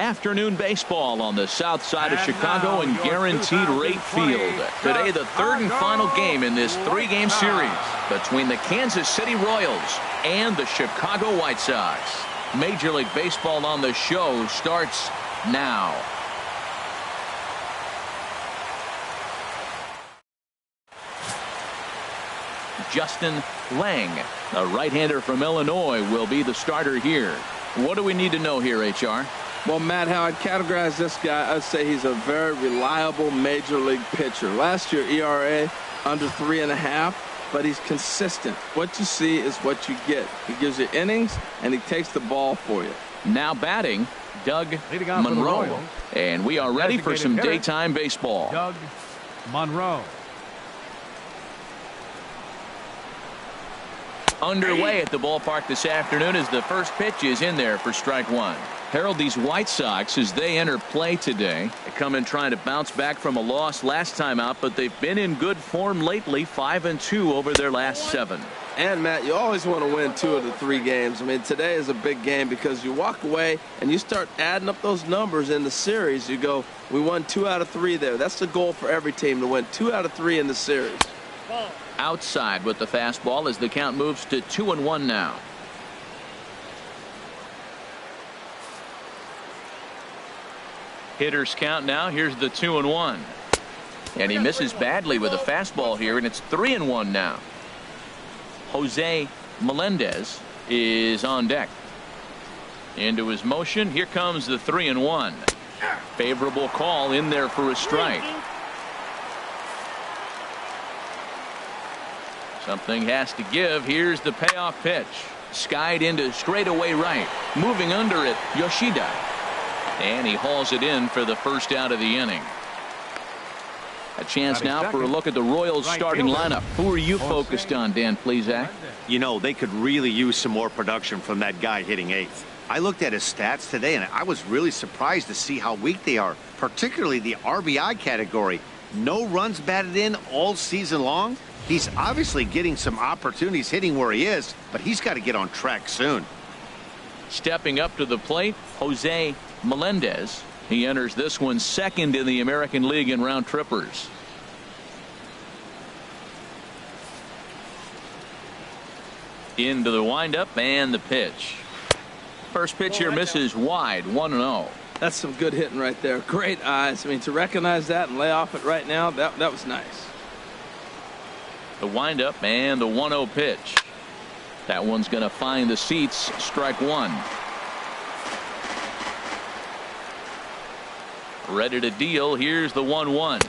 Afternoon baseball on the south side of Chicago and Guaranteed Rate Field. Today, the third and final game in this three-game series between the Kansas City Royals and the Chicago White Sox. Major League Baseball on the Show starts now. Justin Lang, a right-hander from Illinois, will be the starter here. What do we need to know here, HR? Well, Matt, how I'd categorize this guy, I'd say he's a very reliable major league pitcher. Last year, ERA under 3.5, but he's consistent. What you see is what you get. He gives you innings, and he takes the ball for you. Now batting, Doug Monroe. And we are ready for some daytime baseball. Doug Monroe. Underway at the ballpark this afternoon as the first pitch is in there for strike one. Harold, these White Sox, as they enter play today, they come in trying to bounce back from a loss last time out, but they've been in good form lately, 5-2 over their last 7. And, Matt, you always want to win 2 of the 3 games. I mean, today is a big game because you walk away and you start adding up those numbers in the series. You go, we won 2 out of 3 there. That's the goal for every team, to win 2 out of 3 in the series. Outside with the fastball as the count moves to 2-1 now. Hitters count now. Here's the 2-1. And he misses badly with a fastball here, and it's 3-1 now. Jose Melendez is on deck. Into his motion. Here comes the 3-1. Favorable call in there for a strike. Something has to give. Here's the payoff pitch. Skied into straightaway right. Moving under it, Yoshida. And he hauls it in for the first out of the inning. A chance now for a look at the Royals starting lineup. Who are you focused on, Dan Plesac? You know, they could really use some more production from that guy hitting 8th. I looked at his stats today, and I was really surprised to see how weak they are, particularly the RBI category. No runs batted in all season long. He's obviously getting some opportunities hitting where he is, but he's got to get on track soon. Stepping up to the plate, Jose Melendez. He enters this one second in the American League in round trippers. Into the windup and the pitch. First pitch here misses wide, 1-0. That's some good hitting right there. Great eyes. I mean, to recognize that and lay off it right now, that was nice. The windup and the 1-0 pitch. That one's going to find the seats. Strike one. Ready to deal. Here's the 1-1.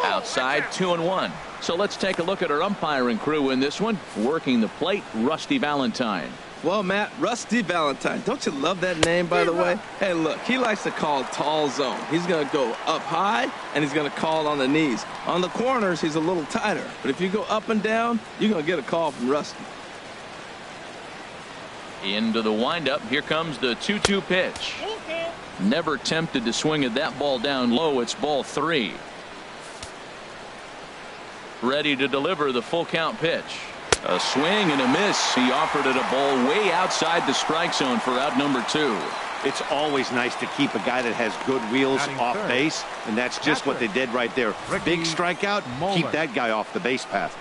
Outside, 2-1. So let's take a look at our umpiring crew in this one. Working the plate, Rusty Valentine. Well, Matt, Rusty Valentine. Don't you love that name, by the way? Hey, look, he likes to call tall zone. He's going to go up high, and he's going to call on the knees. On the corners, he's a little tighter. But if you go up and down, you're going to get a call from Rusty. Into the windup. Here comes the 2-2 pitch. Never tempted to swing at that ball down low. It's ball 3. Ready to deliver the full count pitch. A swing and a miss. He offered it a ball way outside the strike zone for out number 2. It's always nice to keep a guy that has good wheels off base, and that's just what they did right there. Big strikeout, keep that guy off the base path.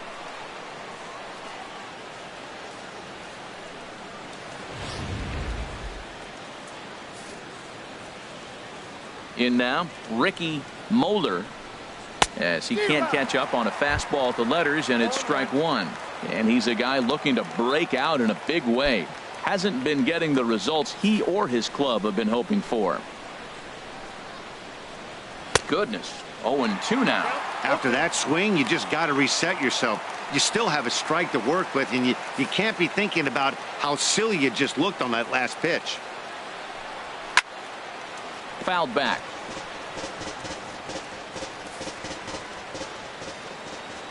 In now, Ricky Moeller, as he can't catch up on a fastball at the letters, and it's strike one. And he's a guy looking to break out in a big way. Hasn't been getting the results he or his club have been hoping for. Goodness, 0-2 now. After that swing, you just got to reset yourself. You still have a strike to work with, and you can't be thinking about how silly you just looked on that last pitch. Fouled back.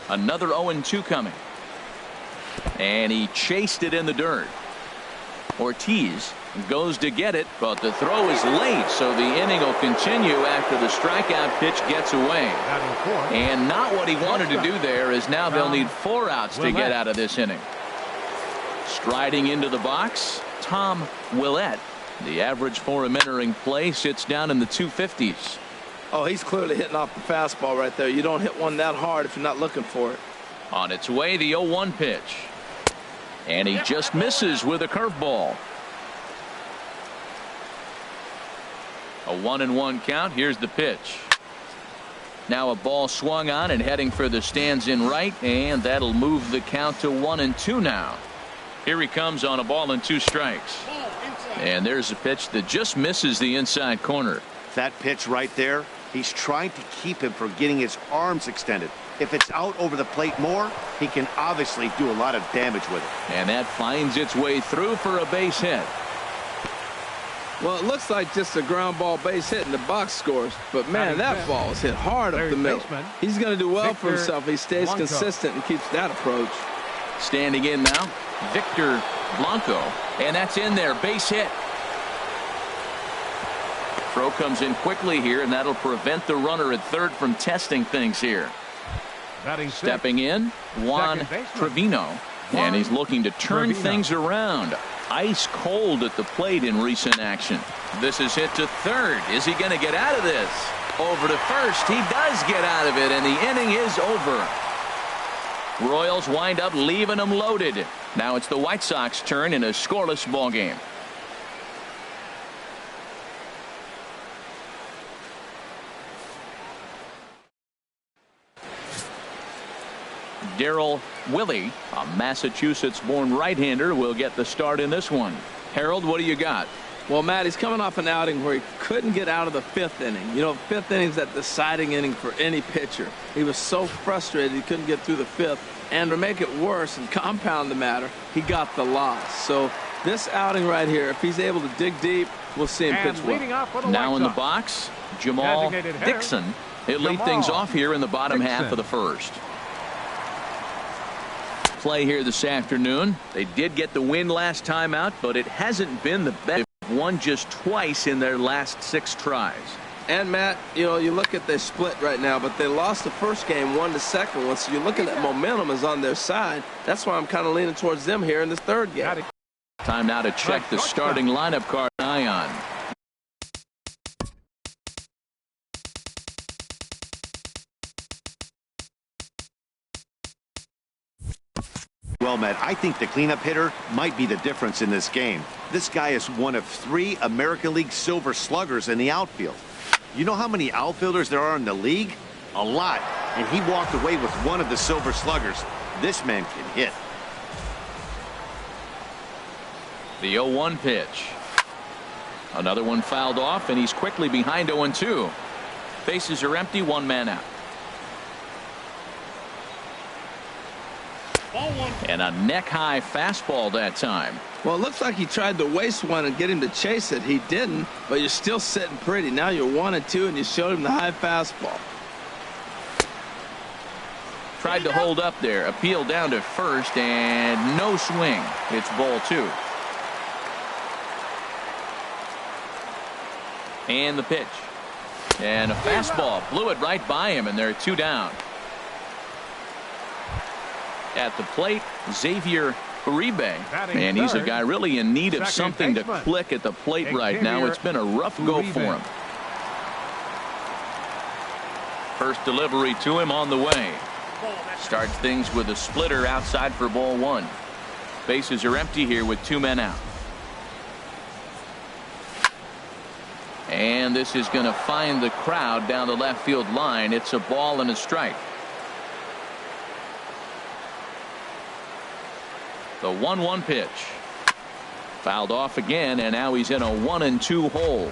Another 0-2 coming. And he chased it in the dirt. Ortiz goes to get it, but the throw is late, so the inning will continue after the strikeout pitch gets away. And not what he wanted to do there, as now they'll need 4 outs to get out of this inning. Striding into the box, Tom Willett. The average for him entering play sits down in the 250s. Oh, he's clearly hitting off the fastball right there. You don't hit one that hard if you're not looking for it. On its way, the 0-1 pitch. And he just misses with a curveball. A 1-1 count. Here's the pitch. Now a ball swung on and heading for the stands in right, and that'll move the count to 1-2 now. Here he comes on a ball and 2 strikes. And there's a pitch that just misses the inside corner. That pitch right there, he's trying to keep him from getting his arms extended. If it's out over the plate more, he can obviously do a lot of damage with it. And that finds its way through for a base hit. Well, it looks like just a ground ball base hit in the box scores. But, man, that ball is hit hard up the middle. He's going to do well for himself if he stays consistent and keeps that approach. Standing in now, Victor Blanco. And that's in there. Base hit. Throw comes in quickly here, and that'll prevent the runner at third from testing things here. Stepping in, Juan Trevino. And he's looking to turn things around. Ice cold at the plate in recent action. This is hit to third. Is he going to get out of this? Over to first. He does get out of it, and the inning is over. Royals wind up leaving them loaded. Now it's the White Sox turn in a scoreless ball game. Darrell Willie, a Massachusetts-born right-hander, will get the start in this one. Harold, what do you got? Well, Matt, he's coming off an outing where he couldn't get out of the 5th inning. You know, 5th inning's that deciding inning for any pitcher. He was so frustrated he couldn't get through the 5th. And to make it worse and compound the matter, he got the loss. So this outing right here, if he's able to dig deep, we'll see him pitch well. Now in the box, Jamal Dixon. He'll lead things off here in the bottom half of the first. Play here this afternoon. They did get the win last time out, but it hasn't been the best. They've won just twice in their last 6 tries. And Matt, you know, you look at their split right now, but they lost the first game, won the second one. So you're looking at momentum is on their side. That's why I'm kind of leaning towards them here in this third game. Time now to check the starting lineup card. Ion. Well, Matt, I think the cleanup hitter might be the difference in this game. This guy is one of 3 American League Silver Sluggers in the outfield. You know how many outfielders there are in the league? A lot. And he walked away with one of the Silver Sluggers. This man can hit. The 0-1 pitch. Another one fouled off, and he's quickly behind 0-2. Bases are empty, 1 man out. And a neck-high fastball that time. Well, it looks like he tried to waste one and get him to chase it. He didn't, but you're still sitting pretty. Now you're 1-2, and you showed him the high fastball. Tried to hold up there. Appeal down to first, and no swing. It's ball 2. And the pitch. And a fastball. Blew it right by him, and they're 2 down. At the plate, Xavier Uribe. And he's a guy really in need of something to click at the plate right now. It's been a rough go for him. First delivery to him on the way. Starts things with a splitter outside for ball 1. Bases are empty here with 2 men out. And this is going to find the crowd down the left field line. It's a ball and a strike. The 1-1 pitch. Fouled off again, and now he's in a 1-2 hole.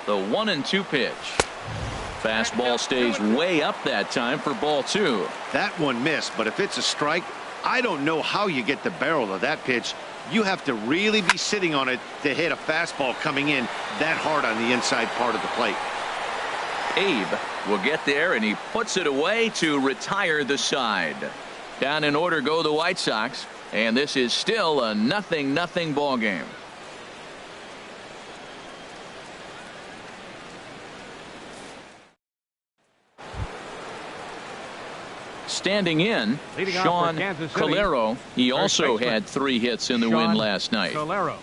The 1-2 pitch. Fastball stays way up that time for ball 2. That one missed, but if it's a strike, I don't know how you get the barrel of that pitch. You have to really be sitting on it to hit a fastball coming in that hard on the inside part of the plate. Abe will get there, and he puts it away to retire the side. Down in order go the White Sox, and this is still a 0-0 ball game. Standing in, Leading off Sean for Kansas City, Calero. He first also baseman, had 3 hits in the win last night. Calero.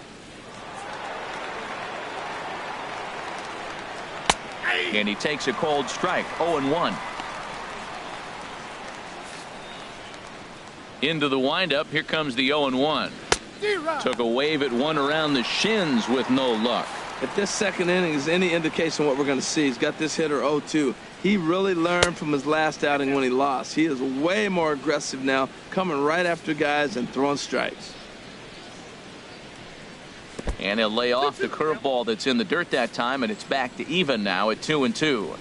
And he takes a cold strike. 0-1. Into the windup. Here comes the 0-1. Took a wave at one around the shins with no luck. If this second inning is any indication of what we're going to see, he's got this hitter 0-2. He really learned from his last outing when he lost. He is way more aggressive now, coming right after guys and throwing strikes. And he'll lay off the curveball that's in the dirt that time, and it's back to even now at 2-2.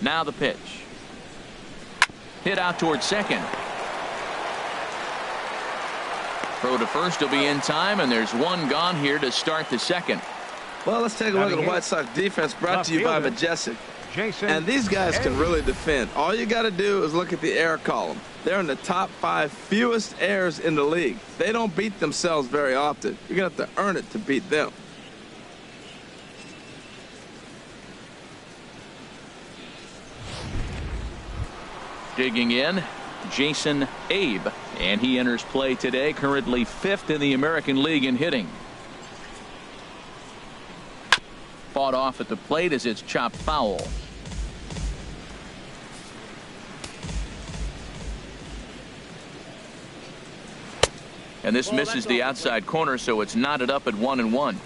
Now the pitch. Hit out towards second. Throw to first will be in time, and there's one gone here to start the second. Well, let's take a look at the White Sox defense brought to you by Majestic. And these guys can really defend. All you got to do is look at the error column. They're in the top 5 fewest errors in the league. They don't beat themselves very often. You're going to have to earn it to beat them. Digging in, Jason Abe, and he enters play today, currently 5th in the American League in hitting. Fought off at the plate as it's chopped foul. And this misses the outside corner, so it's knotted up at 1-1.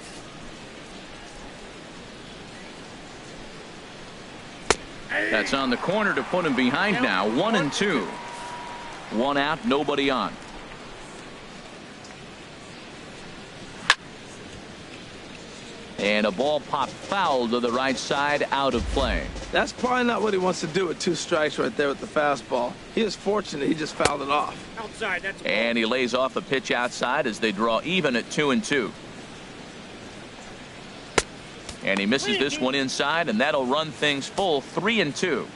That's on the corner to put him behind now. 1-2. 1 out, nobody on. And a ball popped foul to the right side, out of play. That's probably not what he wants to do with 2 strikes right there with the fastball. He is fortunate he just fouled it off. Outside, that's and he lays off a pitch outside as they draw even at 2-2. And he misses this one inside, and that'll run things full 3-2.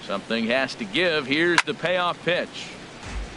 Something has to give. Here's the payoff pitch.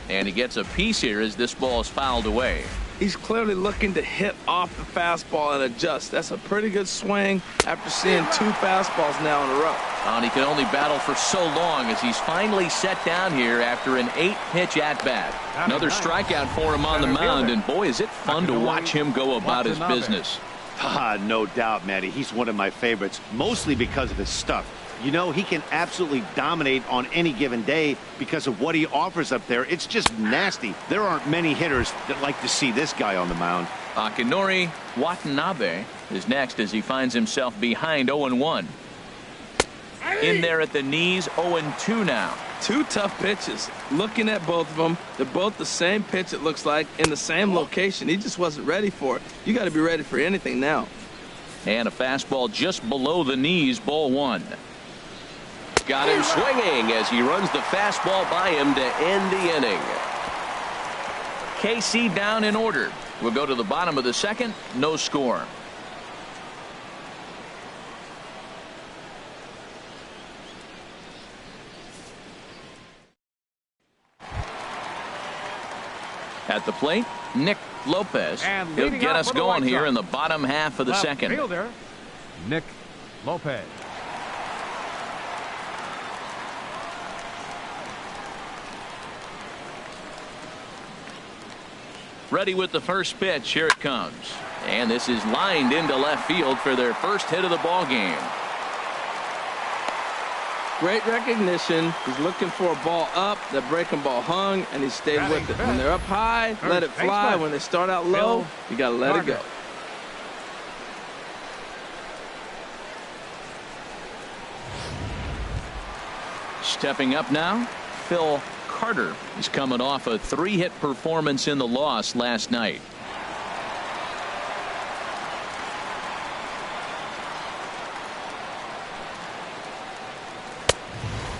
And he gets a piece here as this ball is fouled away. He's clearly looking to hit off the fastball and adjust. That's a pretty good swing after seeing 2 fastballs now in a row. And he can only battle for so long as he's finally set down here after an 8-pitch at-bat. Another strikeout for him on the mound, and boy, is it fun to watch him go about his business. No doubt, Matty. He's one of my favorites, mostly because of his stuff. You know, he can absolutely dominate on any given day because of what he offers up there. It's just nasty. There aren't many hitters that like to see this guy on the mound. Akinori Watanabe is next as he finds himself behind 0-1. In there at the knees, 0-2 now. 2 tough pitches. Looking at both of them, they're both the same pitch, it looks like, in the same location. He just wasn't ready for it. You got to be ready for anything now. And a fastball just below the knees, ball 1. Got him swinging as he runs the fastball by him to end the inning. KC down in order. We'll go to the bottom of the second. No score. At the plate, Nick Lopez. He'll get us going here in the bottom half of the second. Fielder, Nick Lopez. Ready with the first pitch. Here it comes. And this is lined into left field for their first hit of the ball game. Great recognition. He's looking for a ball up. That breaking ball hung, and he stayed with it. When they're up high, let it fly. When they start out low, you got to let it go. Stepping up now, Phil Carter is coming off a 3-hit performance in the loss last night.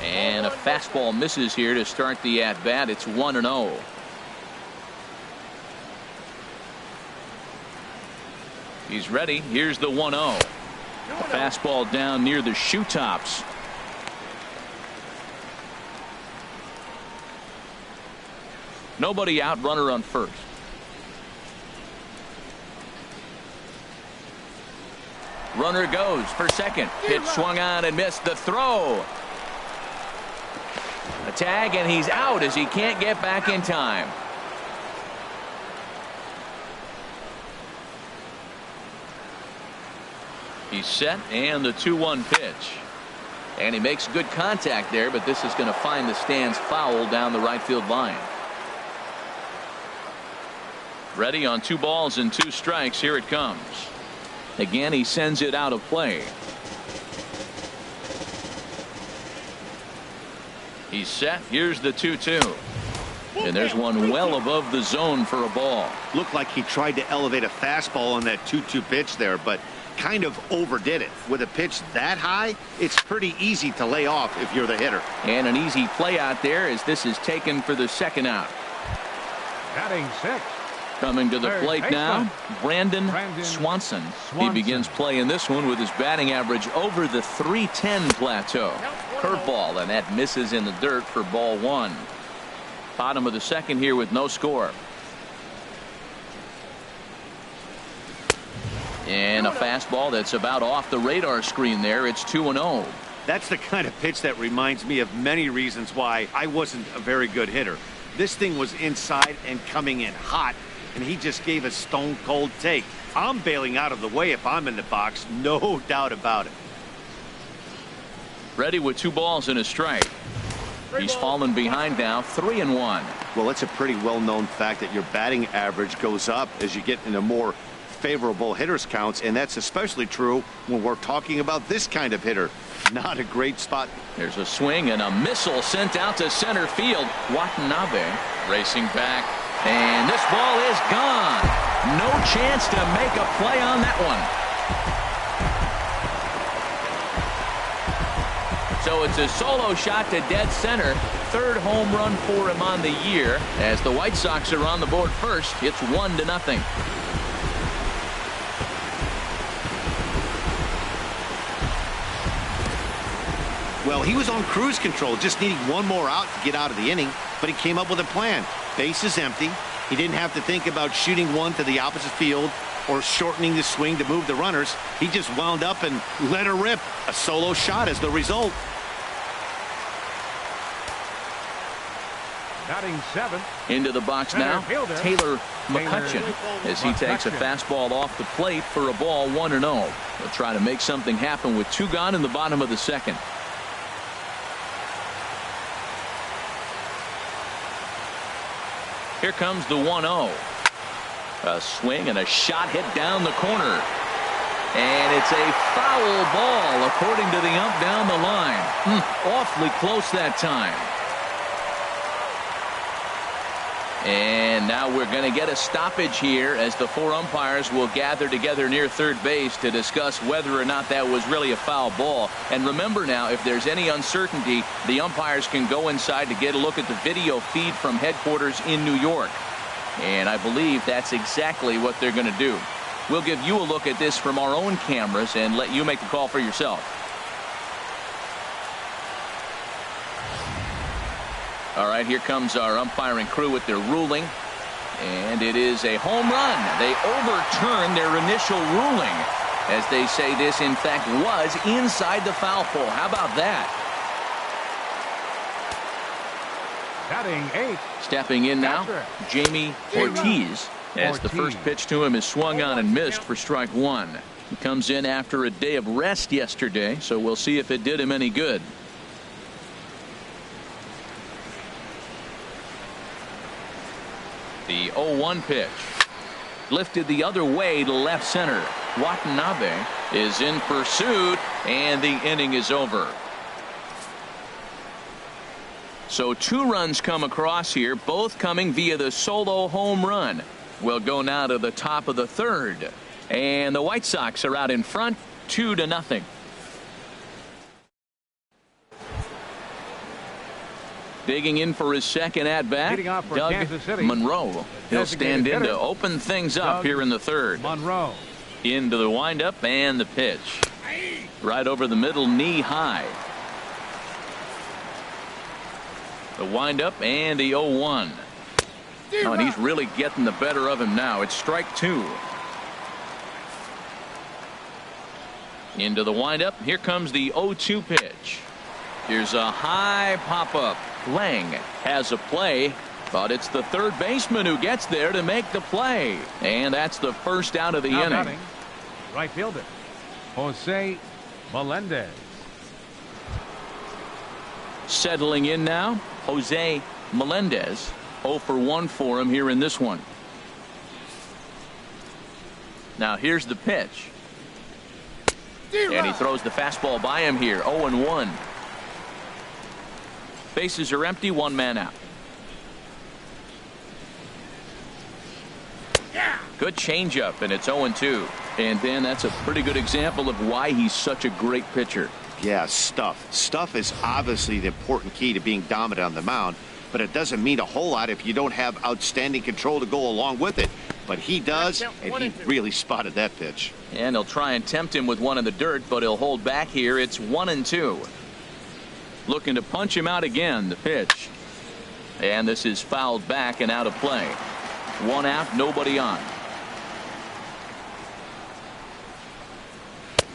And a fastball misses here to start the at-bat. It's 1-0. He's ready. Here's the 1-0. A fastball down near the shoe tops. Nobody out, runner on first. Runner goes for second. Pitch swung on and missed. The throw. A tag, and he's out as he can't get back in time. He's set, and the 2-1 pitch. And he makes good contact there, but this is going to find the stands foul down the right field line. Ready on 2 balls and 2 strikes. Here it comes. Again, he sends it out of play. He's set. Here's the 2-2. And there's one well above the zone for a ball. Looked like he tried to elevate a fastball on that 2-2 pitch there, but kind of overdid it. With a pitch that high, it's pretty easy to lay off if you're the hitter. And an easy play out there as this is taken for the 2nd out. Batting 6. Coming to the plate now, Brandon Swanson. He begins play in this one with his batting average over the .310 plateau. Curveball, and that misses in the dirt for ball 1. Bottom of the 2nd here with no score. And a fastball that's about off the radar screen there. It's 2-0. That's the kind of pitch that reminds me of many reasons why I wasn't a very good hitter. This thing was inside and coming in hot, and he just gave a stone cold take. I'm bailing out of the way if I'm in the box, no doubt about it. Ready with 2 balls and a strike. He's fallen behind now, 3-1. Well, it's a pretty well-known fact that your batting average goes up as you get into more favorable hitters counts, and that's especially true when we're talking about this kind of hitter. Not a great spot. There's a swing and a missile sent out to center field. Watanabe racing back, and this ball is gone. No chance to make a play on that one. So it's a solo shot to dead center. 3rd home run for him on the year. As the White Sox are on the board first, it's 1-0. Well, he was on cruise control, just needing one more out to get out of the inning, but he came up with a plan. Base is empty. He didn't have to think about shooting one to the opposite field or shortening the swing to move the runners. He just wound up and let her rip. A solo shot as the result. Batting 7. Into the box now, Taylor McCutcheon, as he takes a fastball off the plate for a ball, 1-0. He'll try to make something happen with 2 gone in the bottom of the 2nd. Here comes the 1-0. A swing and a shot hit down the corner. And it's a foul ball according to the ump down the line. Awfully close that time. And now we're going to get a stoppage here as the 4 umpires will gather together near third base to discuss whether or not that was really a foul ball. And remember now, if there's any uncertainty, the umpires can go inside to get a look at the video feed from headquarters in New York. And I believe that's exactly what they're going to do. We'll give you a look at this from our own cameras and let you make the call for yourself. All right, here comes our umpiring crew with their ruling. And it is a home run. They overturned their initial ruling as they say this, in fact, was inside the foul pole. How about that? Batting 8. Stepping in now, Jamie Ortiz, as the first pitch to him is swung on and missed for strike 1. He comes in after a day of rest yesterday, so we'll see if it did him any good. The 0-1 pitch. Lifted the other way to left center. Watanabe is in pursuit, and the inning is over. So 2 runs come across here, both coming via the solo home run. We'll go now to the top of the 3rd. And the White Sox are out in front, 2-0. Digging in for his second at-bat, Doug Monroe. He'll stand in to open things up here in the 3rd. Monroe. Into the windup and the pitch. Right over the middle, knee high. The windup and the 0-1. Oh, and he's really getting the better of him now. It's strike 2. Into the windup. Here comes the 0-2 pitch. Here's a high pop-up. Lang has a play, but it's the third baseman who gets there to make the play. And that's the first out of the Now inning. batting, right fielder, Jose Melendez. Settling in now, Jose Melendez. 0 for 1 for him here in this one. Now here's the pitch. And he throws the fastball by him here. 0-1. Bases are empty, one man out. Good changeup, and it's 0-2. And then that's a pretty good example of why he's such a great pitcher. Yeah, stuff. Stuff is obviously the important key to being dominant on the mound, but it doesn't mean a whole lot if you don't have outstanding control to go along with it. But he does, and he really spotted that pitch. And he'll try and tempt him with one in the dirt, but he'll hold back here. It's 1-2. Looking to punch him out again, the pitch. And this is fouled back and out of play. One out, nobody on.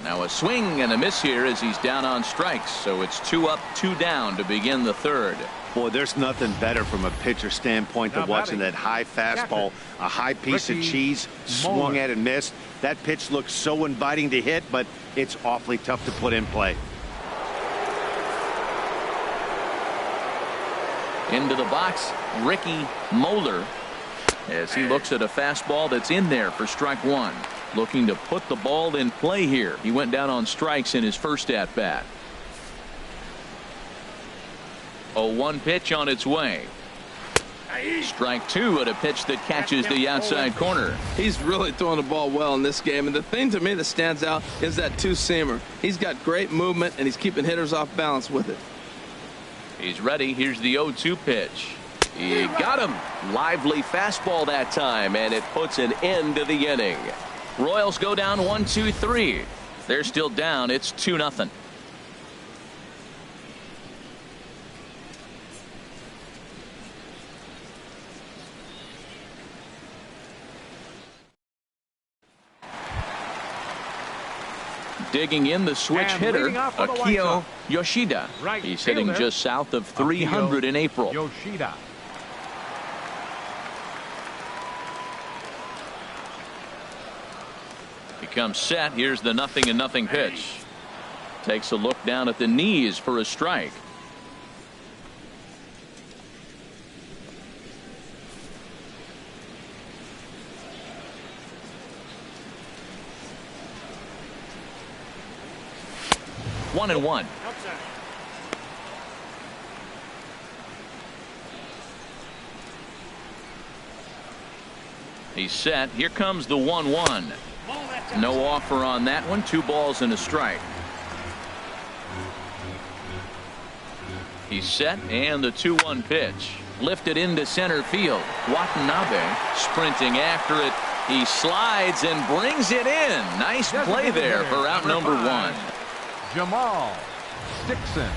Now a swing and a miss here as he's down on strikes. So it's 2 up, 2 down to begin the third. Boy, there's nothing better from a pitcher standpoint than watching that high fastball, a high piece of cheese, swung at and missed. That pitch looks so inviting to hit, but it's awfully tough to put in play. Into the box, Ricky Moeller, as he looks at a fastball that's in there for strike one. Looking to put the ball in play here. He went down on strikes in his first at bat. 0-1 pitch on its way. Strike two at a pitch that catches the outside corner. He's really throwing the ball well in this game. And the thing to me that stands out is that two-seamer. He's got great movement, and he's keeping hitters off balance with it. He's ready. Here's the 0-2 pitch. He got him. Lively fastball that time, and it puts an end to the inning. Royals go down 1-2-3. They're still down. It's 2-0. Digging in the switch And hitter, leading off for the White Akio Sox, Yoshida. right He's hitting fielder, just south of 300 in April. Yoshida. He comes set. Here's the 0-0 pitch. Takes a look down at the knees for a strike. One and one. He's set. Here comes the 1-1. No offer on that one. 2 balls and a strike. He's set, and the 2-1 pitch. Lifted into center field. Watanabe sprinting after it. He slides and brings it in. Nice play there for out number 1. Jamal Dixon.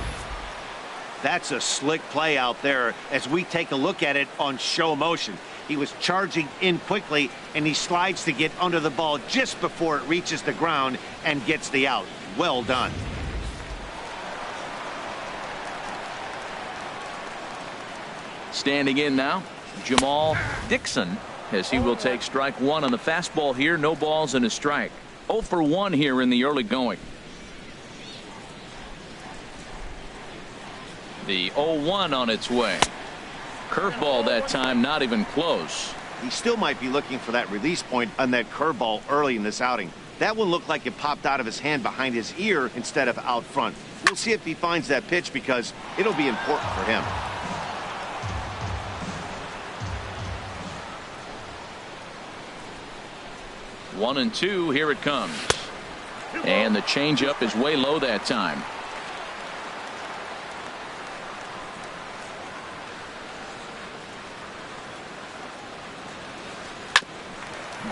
That's a slick play out there as we take a look at it on show motion. He was charging in quickly, and he slides to get under the ball just before it reaches the ground and gets the out. Well done. Standing in now, Jamal Dixon, as he will take strike one on the fastball here. No balls and a strike. 0 for 1 here in the early going. The 0-1 on its way. Curveball that time, not even close. He still might be looking for that release point on that curveball early in this outing. That one looked like it popped out of his hand behind his ear instead of out front. We'll see if he finds that pitch because it'll be important for him. One and two, here it comes. And the changeup is way low that time.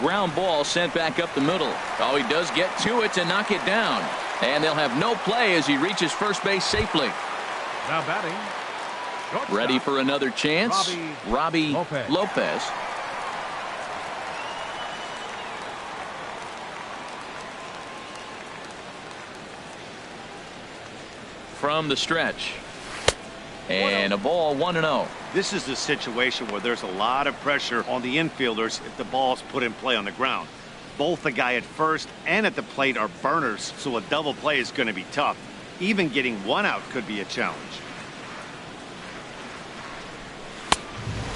Ground ball sent back up the middle. Oh, he does get to it to knock it down. And they'll have no play as he reaches first base safely. Now batting. Shortstop. Ready for another chance. Robbie Lopez. From the stretch. And a ball 1-0. This is the situation where there's a lot of pressure on the infielders if the ball's put in play on the ground. Both the guy at first and at the plate are burners, so a double play is going to be tough. Even getting one out could be a challenge.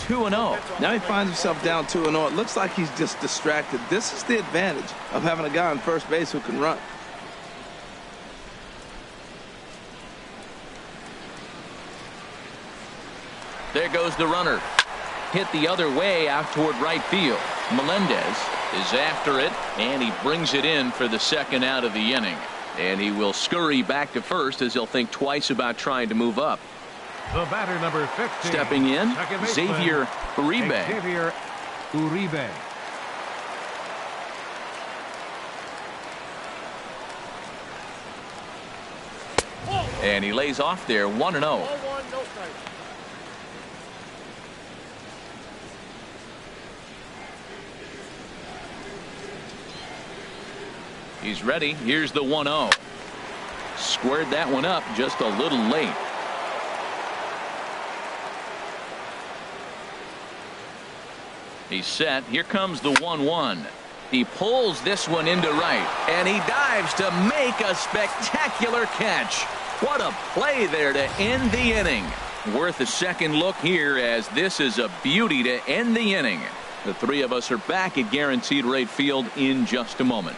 2-0. Now he finds himself down 2-0. It looks like he's just distracted. This is the advantage of having a guy on first base who can run. There goes the runner. Hit the other way out toward right field. Melendez is after it, and he brings it in for the second out of the inning. And he will scurry back to first as he'll think twice about trying to move up. The batter, number 15. Stepping in, Xavier Uribe. Xavier Uribe. And he lays off there 1-0. He's ready. Here's the 1-0. Squared that one up just a little late. He's set. Here comes the 1-1. He pulls this one into right, and he dives to make a spectacular catch. What a play there to end the inning. Worth a second look here, as this is a beauty to end the inning. The three of us are back at Guaranteed Rate Field in just a moment.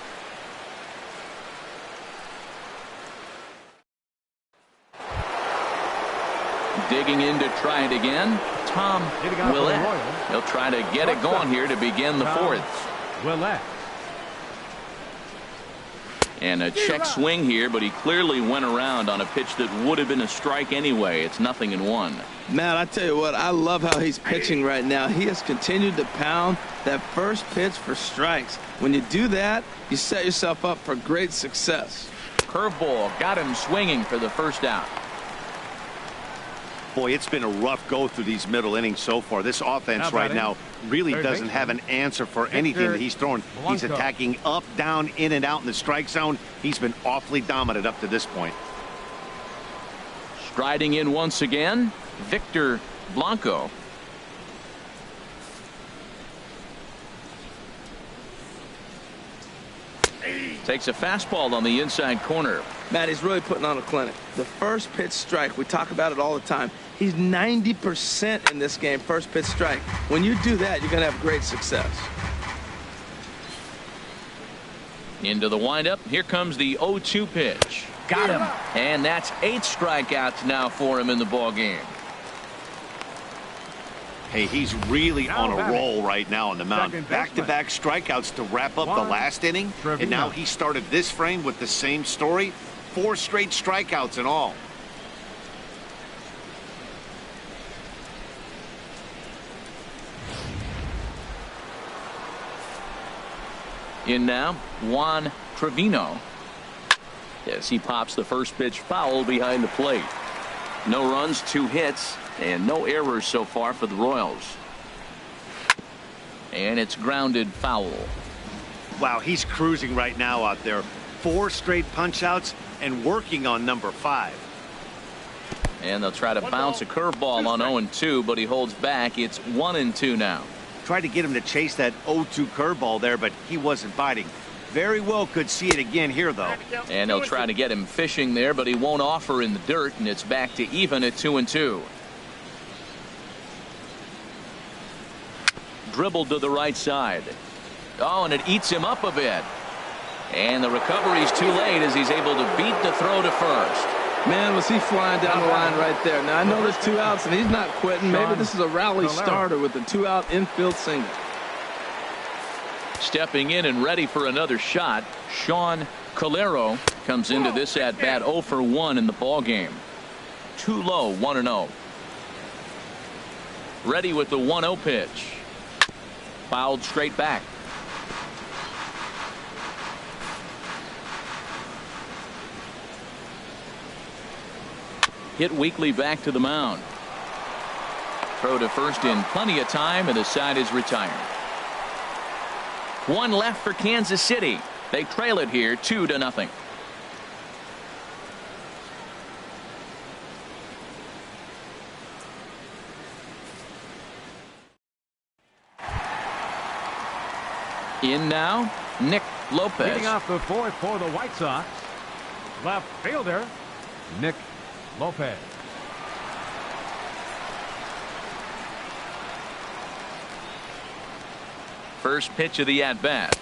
Digging in to try it again, Tom Willett. He'll try to get it going here to begin the fourth. Willett. And a check swing here, but he clearly went around on a pitch that would have been a strike anyway. It's 0-1. Matt, I tell you what, I love how he's pitching right now. He has continued to pound that first pitch for strikes. When you do that, you set yourself up for great success. Curveball got him swinging for the first out. Boy, it's been a rough go through these middle innings so far. This offense right now really doesn't have an answer for anything that he's throwing. He's attacking up, down, in and out in the strike zone. He's been awfully dominant up to this point. Striding in once again, Victor Blanco. Takes a fastball on the inside corner. Matt, he's really putting on a clinic. The first pitch strike, we talk about it all the time. He's 90% in this game, first pitch strike. When you do that, you're going to have great success. Into the windup. Here comes the 0-2 pitch. Got him. And that's 8 strikeouts now for him in the ball game. Hey, he's really on a roll right now on the mound. Back-to-back strikeouts to wrap up the last inning. And now he started this frame with the same story. 4 straight strikeouts in all. In now, Juan Trevino. As he pops the first pitch foul behind the plate. No runs, 2 hits, and no errors so far for the Royals. And it's grounded foul. Wow, he's cruising right now out there. 4 straight punch-outs and working on number 5. And they'll try to bounce a curveball on 0-2, but he holds back. It's 1-2 now. Tried to get him to chase that 0-2 curveball there, but he wasn't biting. Very well could see it again here, though. And they'll try to get him fishing there, but he won't offer in the dirt, and it's back to even at 2-2. Dribbled to the right side. Oh, and it eats him up a bit. And the recovery's too late as he's able to beat the throw to first. Man, was he flying down the line right there. Now, I know there's 2 outs, and he's not quitting. Maybe this is a rally starter with a 2-out infield single. Stepping in and ready for another shot, Sean Calero comes into this at-bat 0 for 1 in the ballgame. Too low, 1-0. Ready with the 1-0 pitch. Fouled straight back. Hit weakly back to the mound. Throw to first in plenty of time, and the side is retired. 1 left for Kansas City. They trail it here 2-0. In now, Nick Lopez. Leading off the fourth for the White Sox, left fielder Nick Lopez. First pitch of the at-bat.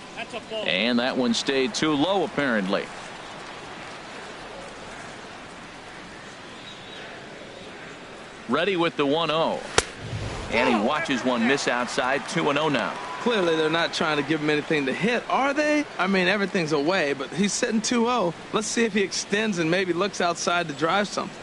And that one stayed too low, apparently. Ready with the 1-0. And he watches one miss outside. 2-0 now. Clearly, they're not trying to give him anything to hit, are they? I mean, everything's away, but he's sitting 2-0. Let's see if he extends and maybe looks outside to drive something.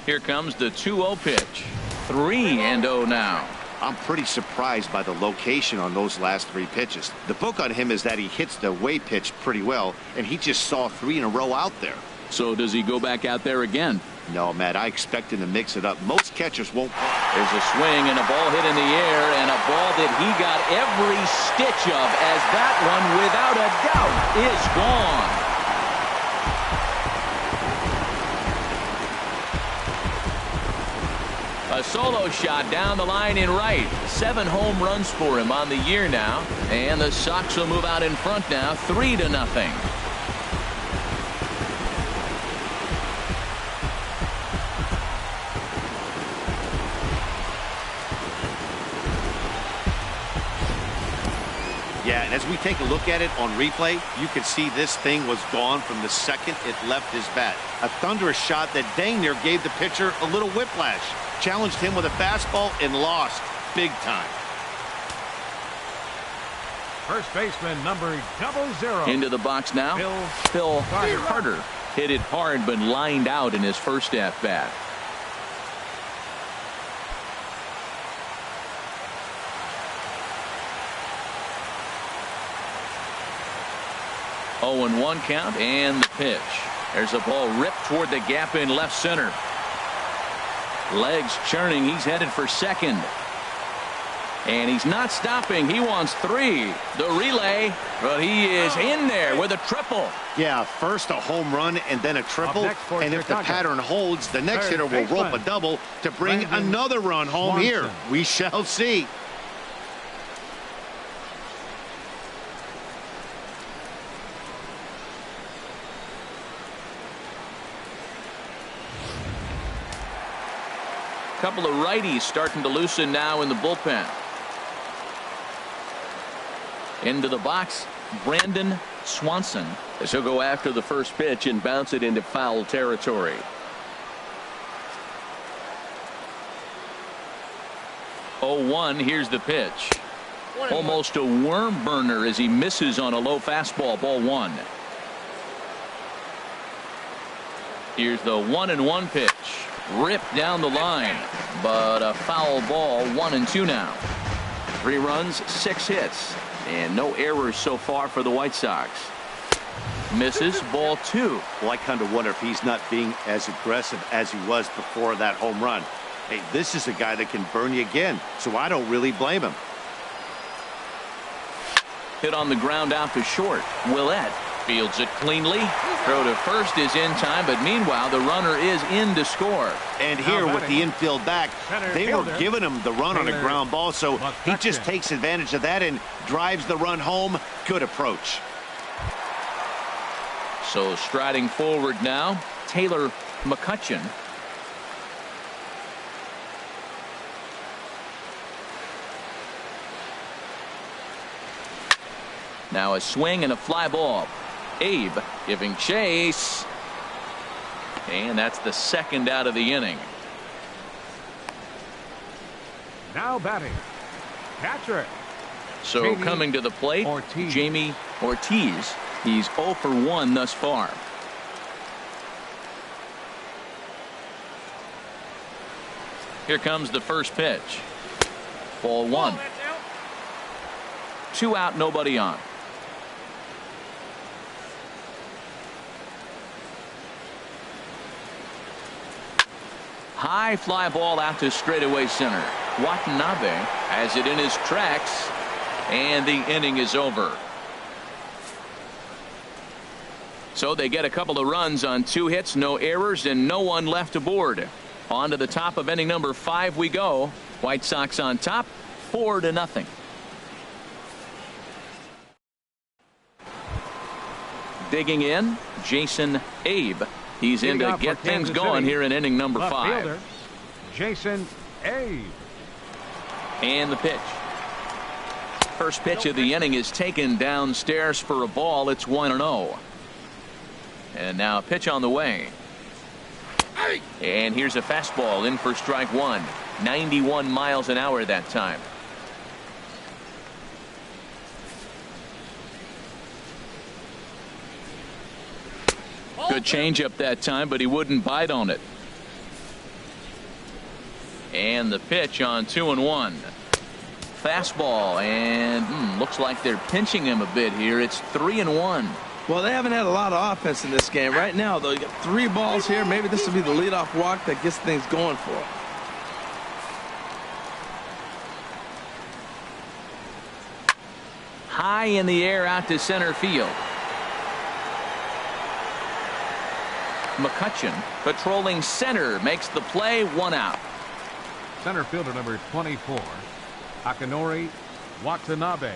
Here comes the 2-0 pitch. 3-0 now. I'm pretty surprised by the location on those last 3 pitches. The book on him is that he hits the away pitch pretty well, and he just saw 3 in a row out there. So does he go back out there again? No, Matt, I expect him to mix it up. Most catchers won't. There's a swing and a ball hit in the air, and a ball that he got every stitch of, as that one, without a doubt, is gone. A solo shot down the line in right. 7 home runs for him on the year now. And the Sox will move out in front now, 3-0. Yeah, and as we take a look at it on replay, you can see this thing was gone from the second it left his bat. A thunderous shot that dang near gave the pitcher a little whiplash. Challenged him with a fastball and lost big time. First baseman number 00. Into the box now. Phil Carter hit it hard but lined out in his first at bat. Oh, and 1 count, and the pitch. There's a ball ripped toward the gap in left center. Legs churning. He's headed for second. And he's not stopping. He wants 3. The relay, but he is in there with a triple. Yeah, first a home run and then a triple. And if the pattern holds, the next hitter will rope a double to bring another run home here. We shall see. Couple of righties starting to loosen now in the bullpen. Into the box, Brandon Swanson, as he'll go after the first pitch and bounce it into foul territory. Oh, 1, here's the pitch. Almost a worm burner as he misses on a low fastball. Ball 1. Here's the 1-1 pitch. Ripped down the line, but a foul ball. 1-2 now. 3 runs, 6 hits, and no errors so far for the White Sox. Misses. Ball 2. Well, I kind of wonder if he's not being as aggressive as he was before that home run. Hey, this is a guy that can burn you again, so I don't really blame him. Hit on the ground out to short. Willett fields it cleanly. Throw to first is in time, but meanwhile the runner is in to score. And here with the infield back, they were giving him the run on a ground ball, so he just takes advantage of that and drives the run home. Good approach. So striding forward now, Taylor McCutcheon. Now a swing and a fly ball. Abe giving chase. And that's the second out of the inning. Now batting, catcher. So Jamie coming to the plate, Ortiz. Jamie Ortiz. He's 0 for 1 thus far. Here comes the first pitch. Ball 1. 2 out, nobody on. High fly ball out to straightaway center. Watanabe has it in his tracks, and the inning is over. So they get a couple of runs on 2 hits, no errors, and no one left aboard. On to the top of inning number 5 we go. White Sox on top, 4-0. Digging in, Jason Abe. He's in to get things going here in inning number 5. Jason Abe. And the pitch. First pitch of the inning is taken downstairs for a ball. It's 1-0. And now a pitch on the way. And here's a fastball in for strike 1. 91 miles an hour that time. Good changeup that time, but he wouldn't bite on it. And the pitch on 2-1. Fastball, and looks like they're pinching him a bit here. It's 3-1. Well, they haven't had a lot of offense in this game. Right now, though, you got 3 balls here. Maybe this will be the leadoff walk that gets things going for him. High in the air out to center field. McCutcheon patrolling center makes the play. 1 out. Center fielder number 24, Akinori Watanabe.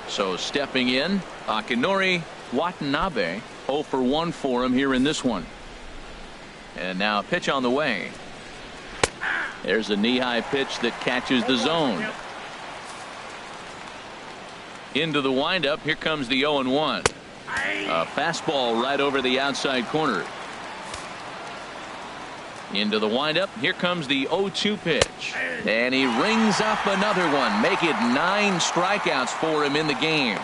So stepping in, Akinori Watanabe. 0 for 1 for him here in this one. And now a pitch on the way. There's a knee-high pitch that catches the zone. Into the windup. Here comes the 0-1. A fastball right over the outside corner. Into the windup. Here comes the 0-2 pitch. And he rings up another one. Make it 9 strikeouts for him in the game.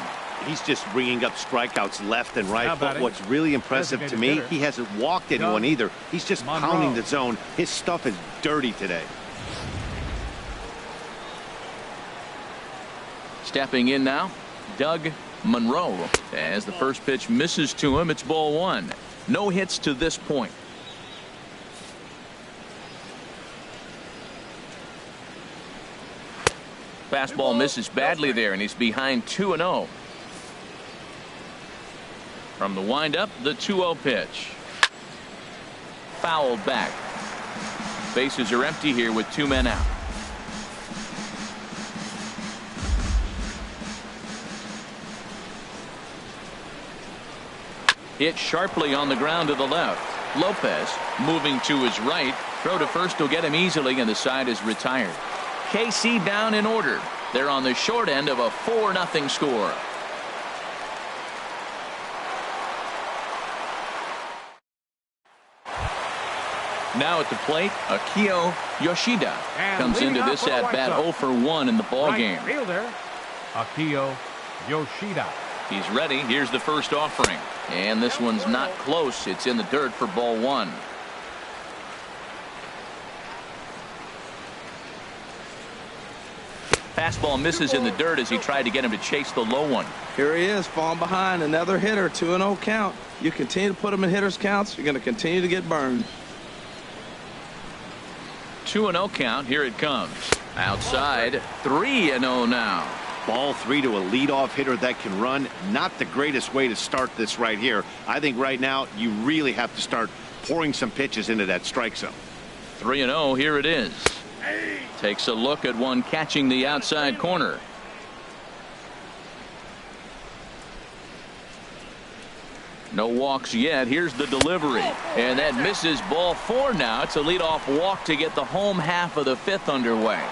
He's just ringing up strikeouts left and right. But what's really impressive to me, he hasn't walked anyone either. He's just pounding the zone. His stuff is dirty today. Stepping in now, Doug Monroe. As the first pitch misses to him, it's ball 1. No hits to this point. Fastball misses badly there, and he's behind 2-0. From the windup, the 2-0 pitch. Fouled back. Bases are empty here with 2 men out. Hit sharply on the ground to the left. Lopez moving to his right. Throw to first will get him easily, and the side is retired. KC down in order. They're on the short end of a 4-0 score. Now at the plate, Akio Yoshida comes into this at bat 0 for 1 in the ball game. Fielder Akio Yoshida. He's ready. Here's the first offering. And this one's not close. It's in the dirt for ball 1. Fastball misses in the dirt as he tried to get him to chase the low one. Here he is, falling behind. Another hitter, 2-0 count. You continue to put him in hitters counts, you're going to continue to get burned. 2-0 count. Here it comes. Outside, 3-0 now. Ball 3 to a leadoff hitter that can run. Not the greatest way to start this right here. I think right now you really have to start pouring some pitches into that strike zone. 3-0. Here it is. Takes a look at one catching the outside corner. No walks yet. Here's the delivery. And that misses ball 4 now. It's a leadoff walk to get the home half of the 5th underway.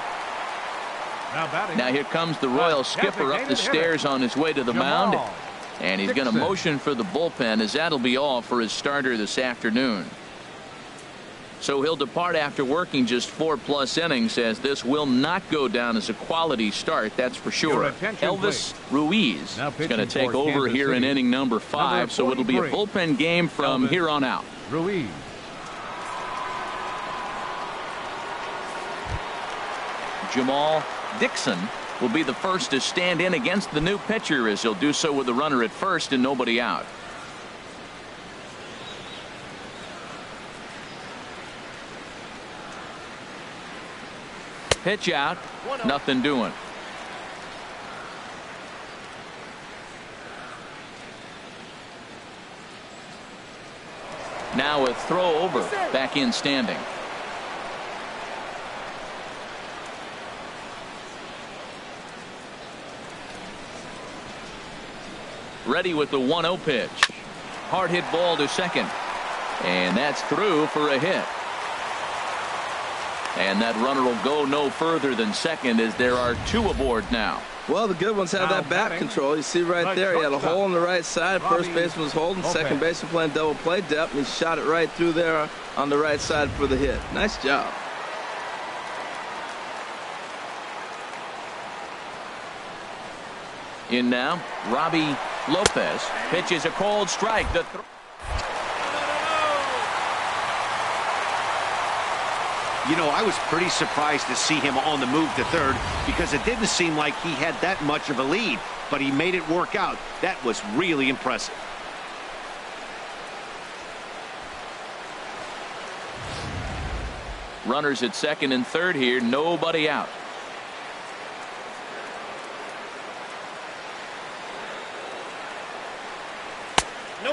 Now here comes the Royal skipper up the stairs on his way to the mound. And he's going to motion for the bullpen, as that'll be all for his starter this afternoon. So he'll depart after working just 4+ innings, as this will not go down as a quality start, that's for sure. Elvis Ruiz is going to take over here in inning number 5, so it'll be a bullpen game from here on out. Ruiz. Jamal Dixon will be the first to stand in against the new pitcher, as he'll do so with a runner at first and nobody out. Pitch out, nothing doing. Now a throw over, back in standing. Ready with the 1-0 pitch. Hard hit ball to second. And that's through for a hit. And that runner will go no further than second as there are 2 aboard now. Well, the good ones have that bat control. You see right there, he had a hole on the right side. First baseman was holding. Second baseman playing double play depth. And he shot it right through there on the right side for the hit. Nice job. In now, Robbie Lopez pitches a cold strike. You know, I was pretty surprised to see him on the move to third because it didn't seem like he had that much of a lead, but he made it work out. That was really impressive. Runners at second and third here, nobody out.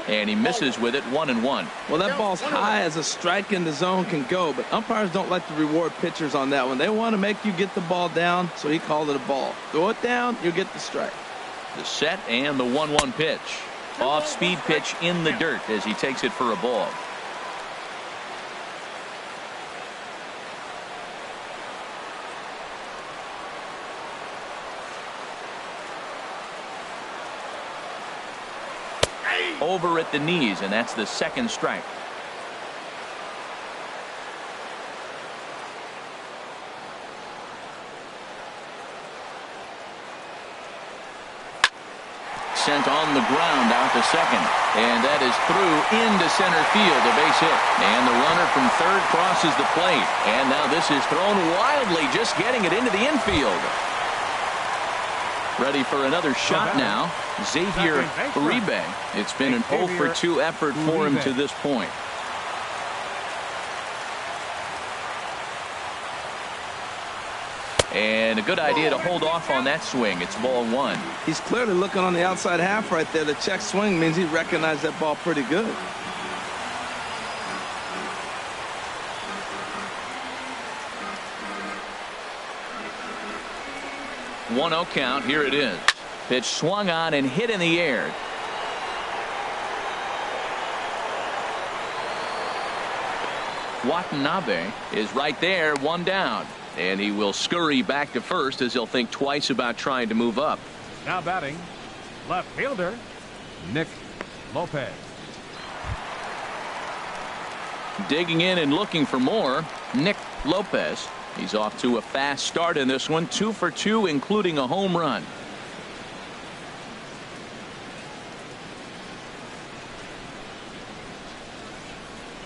And he misses with it, 1-1. Well, that ball's high as a strike in the zone can go, but umpires don't like to reward pitchers on that one. They want to make you get the ball down, so he called it a ball. Throw it down, you get the strike. The set and the 1-1 pitch. Off-speed pitch in the dirt as he takes it for a ball. Over at the knees, and that's the second strike. Sent on the ground out to second, and that is through into center field, a base hit. And the runner from third crosses the plate, and now this is thrown wildly, just getting it into the infield. Ready for another shot now, Xavier Uribe. It's been an 0-for-2 effort for him to this point. And a good idea to hold off on that swing. It's ball 1. He's clearly looking on the outside half right there. The check swing means he recognized that ball pretty good. One 1-0 count. Here it is. Pitch swung on and hit in the air. Watanabe is right there, 1 down. And he will scurry back to first as he'll think twice about trying to move up. Now batting, left fielder, Nick Lopez. Digging in and looking for more, Nick Lopez. He's off to a fast start in this one, 2 for 2, including a home run.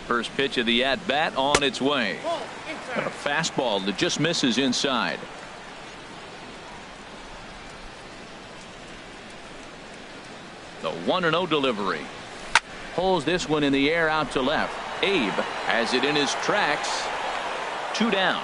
First pitch of the at-bat on its way. A fastball that just misses inside. The 1-0 delivery. Pulls this one in the air out to left. Abe has it in his tracks. 2 down.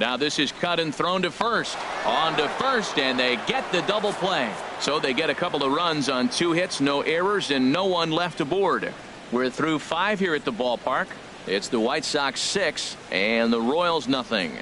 Now this is cut and thrown to first. On to first, and they get the double play. So they get a couple of runs on 2 hits, no errors, and no one left aboard. We're through 5 here at the ballpark. It's the White Sox 6 and the Royals nothing.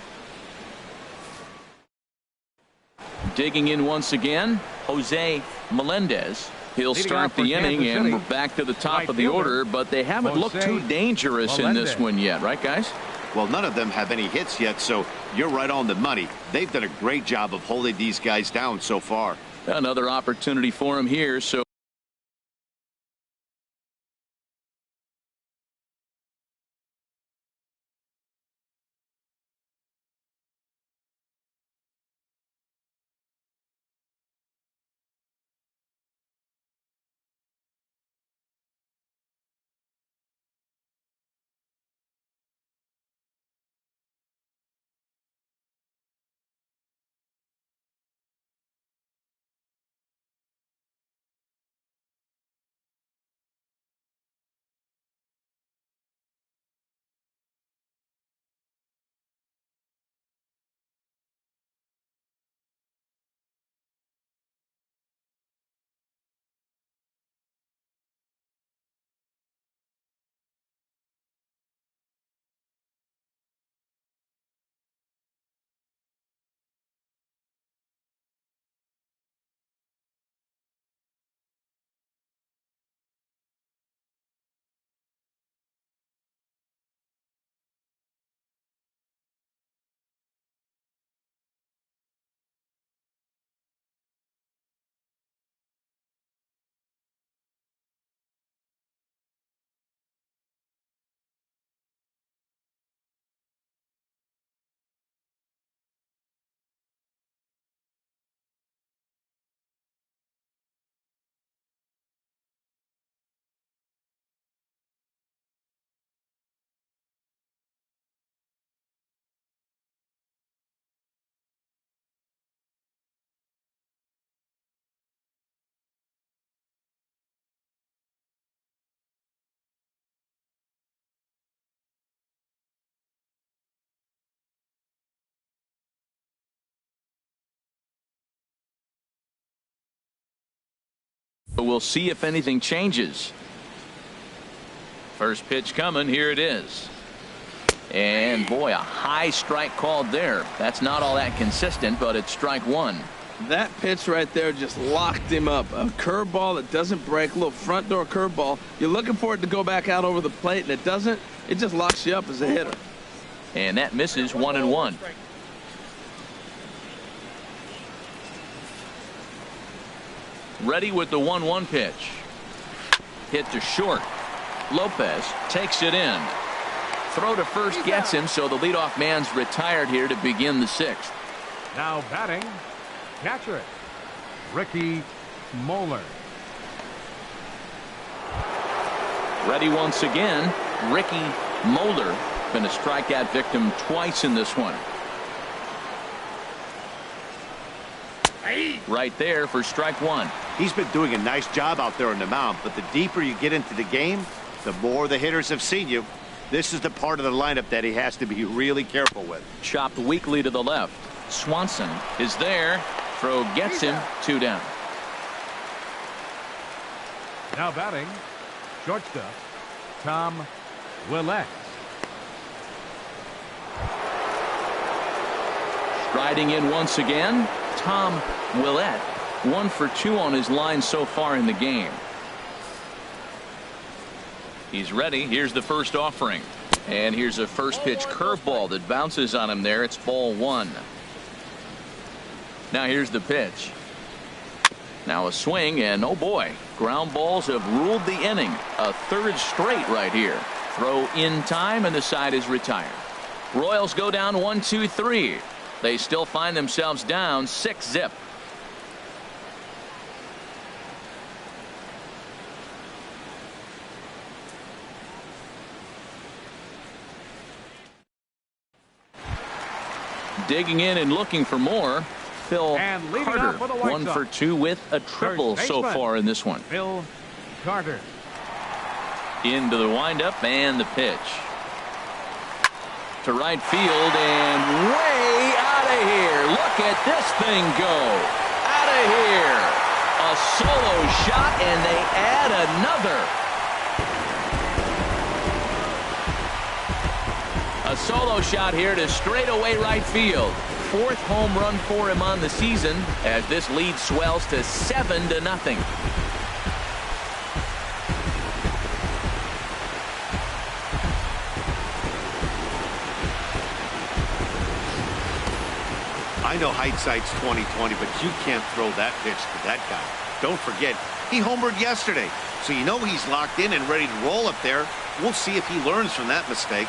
Digging in once again, Jose Melendez. He'll start the inning, and we're back to the top of the order, but they haven't looked too dangerous in this one yet, right, guys? Well, none of them have any hits yet, so you're right on the money. They've done a great job of holding these guys down so far. Another opportunity for him here, so We'll see if anything changes. First pitch coming. Here it is. And boy, a high strike called there. That's not all that consistent, but it's strike one. That pitch right there just locked him up. A curveball that doesn't break, a little front door curveball. You're looking for it to go back out over the plate, and it doesn't. It just locks you up as a hitter. And that misses 1-1. Ready with the 1-1 pitch. Hit to short. Lopez takes it in. Throw to first gets him, so the leadoff man's retired here to begin the sixth. Now batting, catcher, Ricky Moeller. Ready once again, Ricky Moeller. Been a strikeout victim twice in this one. Right there for strike one. He's been doing a nice job out there on the mound, but the deeper you get into the game, the more the hitters have seen you. This is the part of the lineup that he has to be really careful with. Chopped weakly to the left. Swanson is there. Throw gets him. 2 down. Now batting, shortstop, Tom Willett. Striding in once again, Tom Willett. 1 for 2 on his line so far in the game. He's ready. Here's the first offering. And here's a first pitch curveball that bounces on him there. It's ball 1. Now here's the pitch. Now a swing, and oh boy, ground balls have ruled the inning. A third straight right here. Throw in time, and the side is retired. Royals go down 1-2-3. They still find themselves down 6-0. Digging in and looking for more, Phil Carter. 1 for 2 with a triple so far in this one. Phil Carter. Into the windup and the pitch. To right field and way out of here. Look at this thing go. Out of here. A solo shot, and they add another. A solo shot here to straightaway right field. 4th home run for him on the season as this lead swells to 7-0. I know hindsight's 20/20, but you can't throw that pitch to that guy. Don't forget, he homered yesterday, so you know he's locked in and ready to roll up there. We'll see if he learns from that mistake.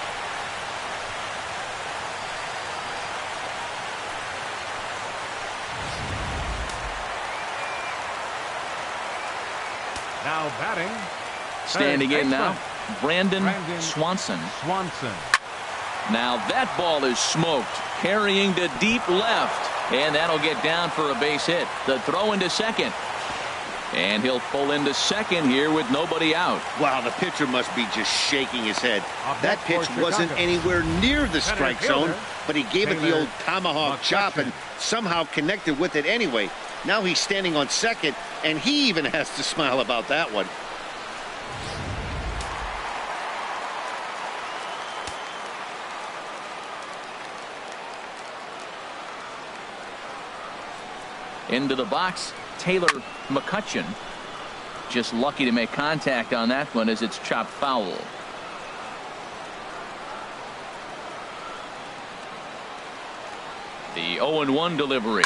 Now batting, standing in now, Brandon Swanson. Now that ball is smoked, carrying to deep left, and that'll get down for a base hit. The throw into second, and he'll pull into second here with nobody out. Wow, the pitcher must be just shaking his head. That pitch wasn't anywhere near the strike zone, but he gave it the old tomahawk chop and somehow connected with it anyway. Now he's standing on second, and he even has to smile about that one. Into the box, Taylor McCutcheon. Just lucky to make contact on that one as it's chopped foul. The 0-1 delivery.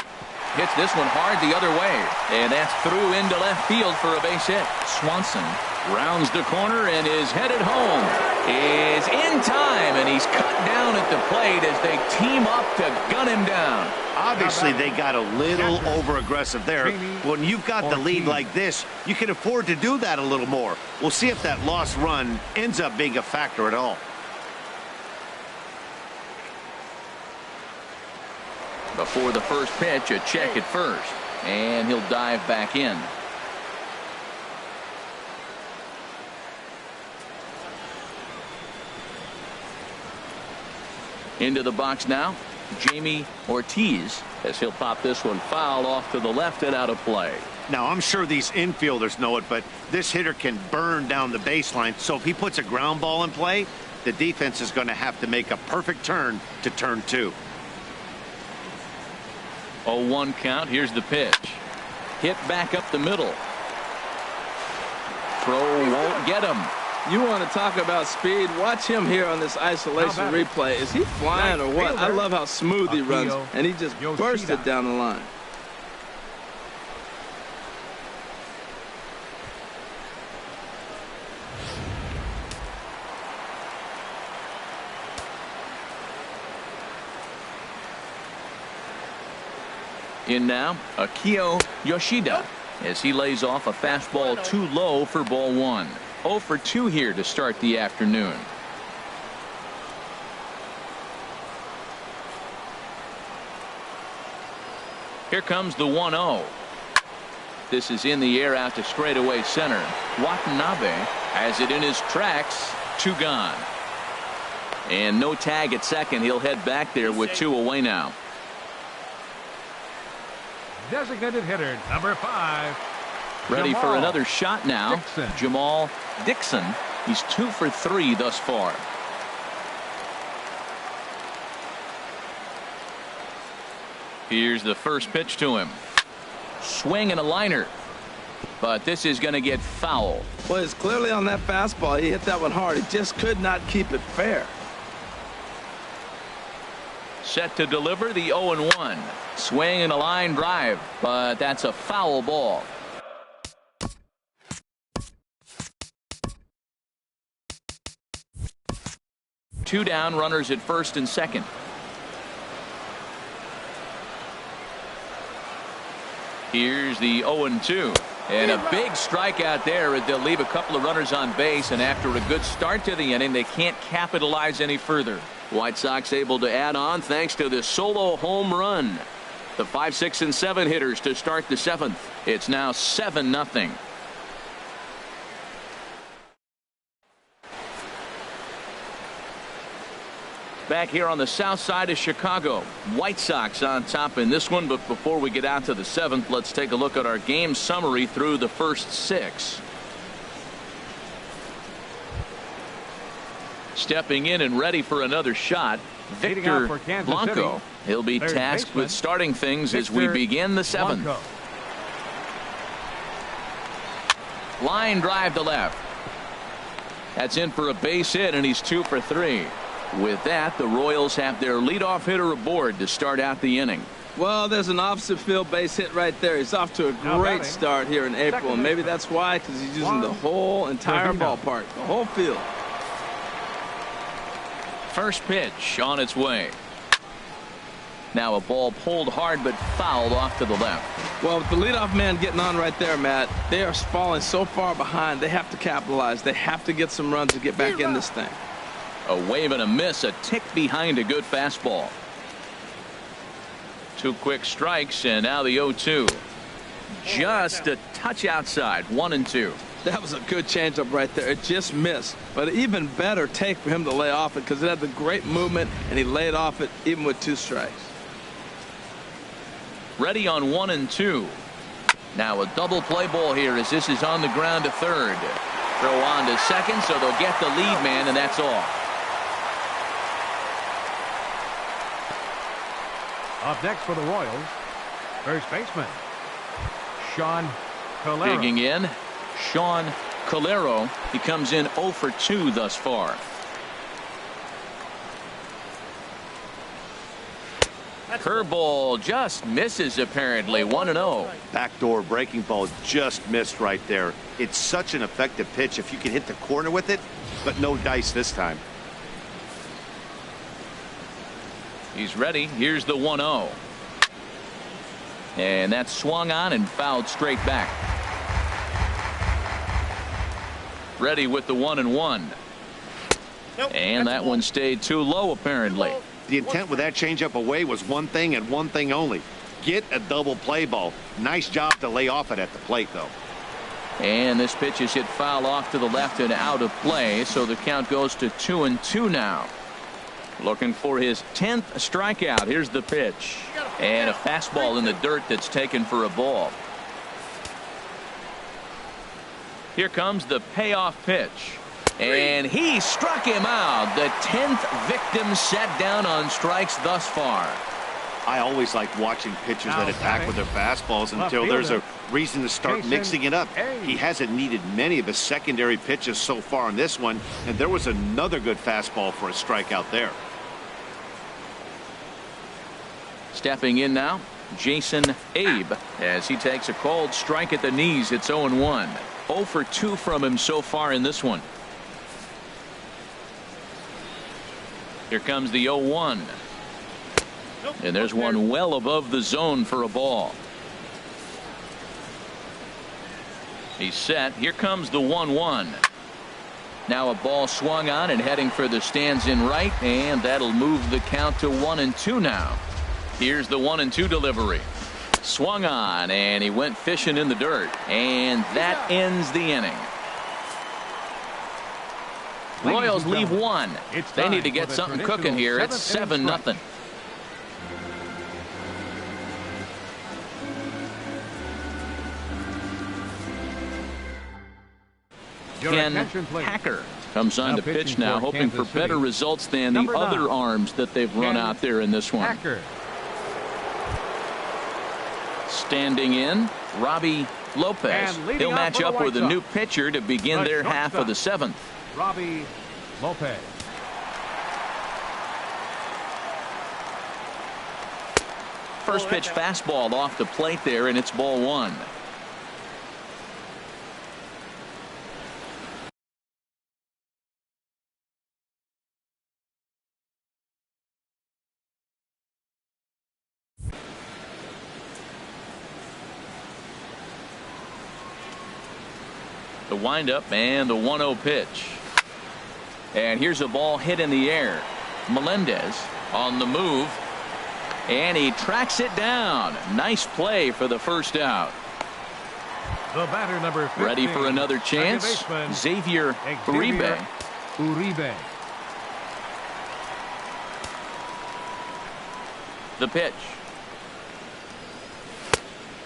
Hits this one hard the other way, and that's through into left field for a base hit. Swanson rounds the corner and is headed home. Is in time, and he's cut down at the plate as they team up to gun him down. Obviously, they got a little over-aggressive there. When you've got the lead like this, you can afford to do that a little more. We'll see if that lost run ends up being a factor at all. Before the first pitch, a check at first, and he'll dive back in. Into the box now, Jamie Ortiz, as he'll pop this one foul off to the left and out of play. Now, I'm sure these infielders know it, but this hitter can burn down the baseline. So if he puts a ground ball in play, the defense is going to have to make a perfect turn to turn 2. 0-1 count. Here's the pitch. Hit back up the middle. Throw won't get him. You want to talk about speed? Watch him here on this isolation replay. Is he flying or what? I love how smooth he runs, and he just bursted down the line. In now, Akio Yoshida, as he lays off a fastball too low for ball 1. 0 for 2 here to start the afternoon. Here comes the 1-0. This is in the air out to straightaway center. Watanabe has it in his tracks. 2 gone. And no tag at second. He'll head back there with 2 away now. Designated hitter number 5. Ready for another shot now. Dixon. Jamal Dixon. He's 2 for 3 thus far. Here's the first pitch to him. Swing and a liner. But this is going to get foul. Well, it's clearly on that fastball. He hit that one hard. He just could not keep it fair. Set to deliver the 0-1. Swing and a line drive, but that's a foul ball. Two down, runners at first and second. Here's the 0-2. And a big strikeout there. They'll leave a couple of runners on base, and after a good start to the inning, they can't capitalize any further. White Sox able to add on thanks to this solo home run. The 5, 6, and 7 hitters to start the 7th. It's now 7-0. Back here on the south side of Chicago, White Sox on top in this one. But before we get out to the 7th, let's take a look at our game summary through the first 6. Stepping in and ready for another shot, Victor Blanco. He'll be tasked with starting things as we begin the 7th. Line drive to left. That's in for a base hit, and he's 2 for 3. With that, the Royals have their leadoff hitter aboard to start out the inning. Well, there's an opposite field base hit right there. He's off to a great start here in April, and maybe that's why, because he's using the whole entire ballpark, the whole field. First pitch on its way. Now a ball pulled hard but fouled off to the left. Well, with the leadoff man getting on right there, Matt, they are falling so far behind. They have to capitalize. They have to get some runs to get back in this thing. A wave and a miss, a tick behind a good fastball. 2 quick strikes, and now the 0-2. Just a touch outside. 1-2. That was a good changeup right there. It just missed. But an even better take for him to lay off it, because it had the great movement, and he laid off it even with 2 strikes. Ready on 1-2. Now a double play ball here as this is on the ground to third. Throw on to second, so they'll get the lead man, and that's all. Up next for the Royals, first baseman Sean Calero. Digging in, Sean Calero. He comes in 0 for 2 thus far. Curveball just misses apparently. 1-0. Backdoor breaking ball just missed right there. It's such an effective pitch if you can hit the corner with it, but no dice this time. He's ready. Here's the 1-0. And that's swung on and fouled straight back. Ready with the 1-1. And that one stayed too low apparently. The intent with that changeup away was one thing and one thing only. Get a double play ball. Nice job to lay off it at the plate, though. And this pitch is hit foul off to the left and out of play, so the count goes to 2-2 now. Looking for his 10th strikeout. Here's the pitch. And a fastball in the dirt that's taken for a ball. Here comes the payoff pitch. And he struck him out. The 10th victim set down on strikes thus far. I always like watching pitchers that attack with their fastballs until there's a reason to start mixing it up. He hasn't needed many of his secondary pitches so far in this one, and there was another good fastball for a strikeout there. Stepping in now, Jason Abe, as he takes a cold strike at the knees. It's 0-1. 0 for 2 from him so far in this one. Here comes the 0-1. And there's one well above the zone for a ball. He's set. Here comes the 1-1. Now a ball swung on and heading for the stands in right, and that'll move the count to 1-2 now. Here's the 1-2 delivery. Swung on, and he went fishing in the dirt, and that ends the inning. Royals leave one. They need to get something cooking here. It's 7-0. Ken Hacker comes on to pitch now, hoping for better results than the other arms that they've run out there in this one. Standing in, Robbie Lopez. He'll match up with a new pitcher to begin their half of the 7th. Robbie Lopez. First pitch fastball off the plate there, and it's ball 1. The windup and the 1-0 pitch. And here's a ball hit in the air. Melendez on the move. And he tracks it down. Nice play for the first out. The batter, number 15, ready for another chance. Xavier Uribe. The pitch.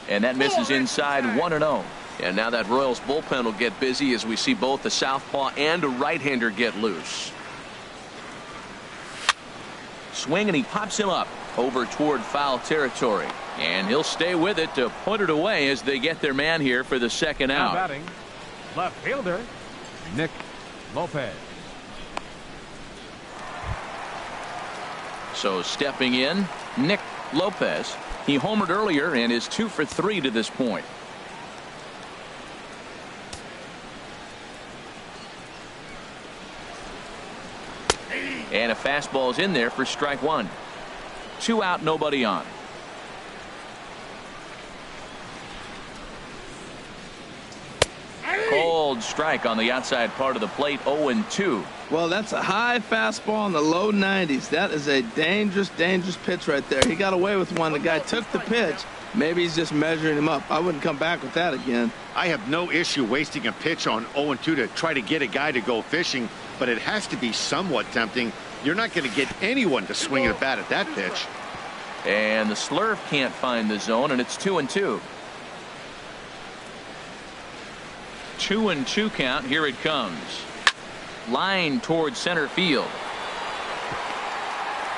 And that misses inside, 1-0. And now that Royals bullpen will get busy as we see both the southpaw and a right-hander get loose. Swing, and he pops him up over toward foul territory. And he'll stay with it to put it away as they get their man here for the second out. Now batting, left fielder, Nick Lopez. So stepping in, Nick Lopez. He homered earlier and is 2 for 3 to this point. And a fastball's in there for strike 1. 2 out, nobody on. Cold strike on the outside part of the plate, 0-2. Well, that's a high fastball in the low 90s. That is a dangerous, dangerous pitch right there. He got away with one. The guy took the pitch. Maybe he's just measuring him up. I wouldn't come back with that again. I have no issue wasting a pitch on 0-2 to try to get a guy to go fishing, but it has to be somewhat tempting. You're not going to get anyone to swing at a bat at that pitch. And the slurve can't find the zone, and it's 2-2. 2-2 count. Here it comes. Line towards center field.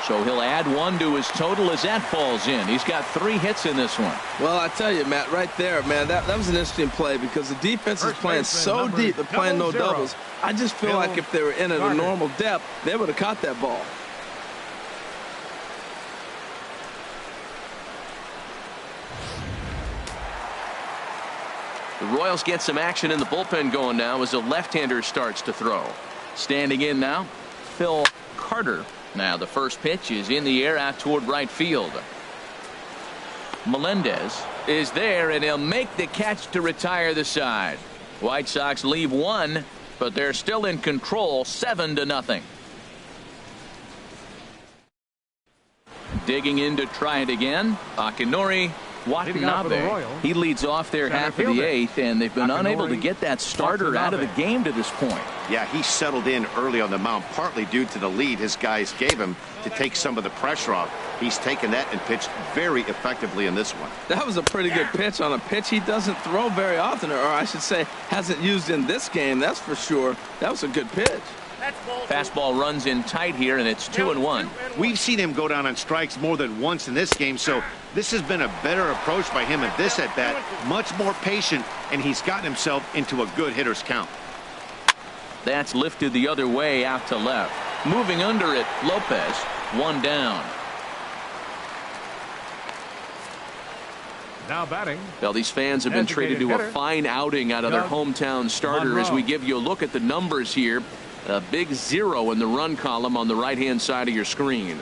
So he'll add 1 to his total as that falls in. He's got 3 hits in this one. Well, I tell you, Matt, right there, man, that was an interesting play because the defense is playing so deep. They're playing no doubles. I just feel like if they were in at a normal depth, they would have caught that ball. The Royals get some action in the bullpen going now as a left-hander starts to throw. Standing in now, Phil Carter. Now the first pitch is in the air out toward right field. Melendez is there, and he'll make the catch to retire the side. White Sox leave 1, but they're still in control, 7-0. Digging in to try it again, Akinori Leading off for the Watanabe. Royals, He leads off their center half of the fielder, eighth, and they've been unable to Takanori get that starter out of the Watanabe. game to this point. Yeah, he settled in early on the mound, partly due to the lead his guys gave him to take some of the pressure off. He's taken that and pitched very effectively in this one. That was a pretty good pitch on a pitch he doesn't throw very often, or I should say hasn't used in this game, that's for sure. That was a good pitch. Fastball runs in tight here, and it's 2-1. We've seen him go down on strikes more than once in this game, so this has been a better approach by him at this at-bat, much more patient, and he's gotten himself into a good hitter's count. That's lifted the other way out to left. Moving under it, Lopez, one down. now batting. Well, these fans have been treated to a fine outing out of their hometown starter as we give you a look at the numbers here. A big 0 in the run column on the right-hand side of your screen.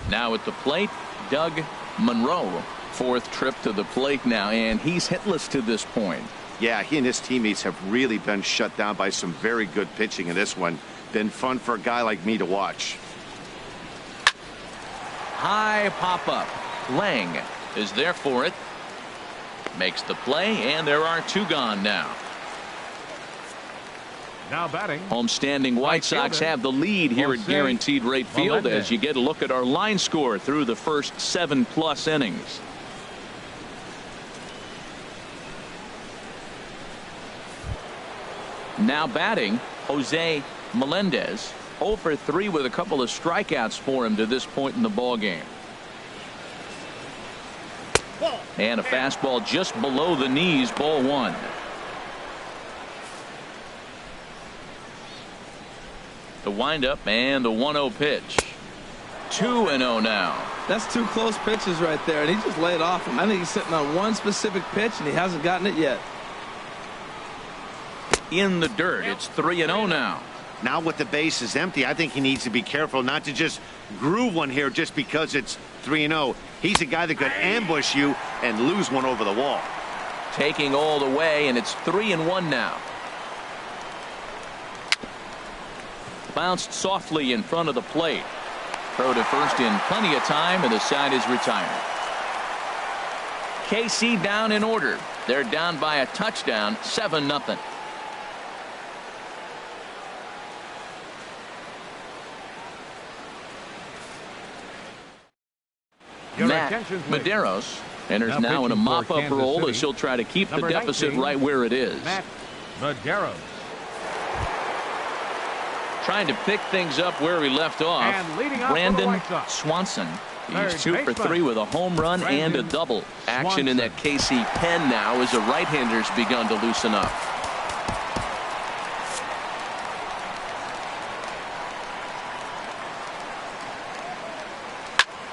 Now at the plate, Doug Monroe. Fourth trip to the plate now, and he's hitless to this point. Yeah, he and his teammates have really been shut down by some very good pitching in this one. Been fun for a guy like me to watch. High pop-up. Lang is there for it. Makes the play, and there are 2 gone now. Now batting. Homestanding White Sox have the lead here at Guaranteed Rate Field as you get a look at our line score through the first 7+ innings. Now batting, Jose Melendez. 0 for 3 with a couple of strikeouts for him to this point in the ball game. And a fastball just below the knees, ball 1. The windup and the 1-0 pitch. 2-0 now. That's 2 close pitches right there, and he just laid off him. I think he's sitting on one specific pitch, and he hasn't gotten it yet. In the dirt, it's 3-0 now. Now with the base is empty, I think he needs to be careful not to just groove one here just because it's 3-0. He's a guy that could ambush you and lose one over the wall. Taking all the way, and it's 3-1 now. Bounced softly in front of the plate. Throw to first in plenty of time, and the side is retired. KC down in order. They're down by a touchdown, 7-0. Matt Medeiros enters now in a mop-up role as he'll try to keep the deficit right where it is. Matt Medeiros. Trying to pick things up where he left off. Brandon Swanson. He's 2 for 3 with a home run and a double. Action in that KC pen now as the right-hander's begun to loosen up.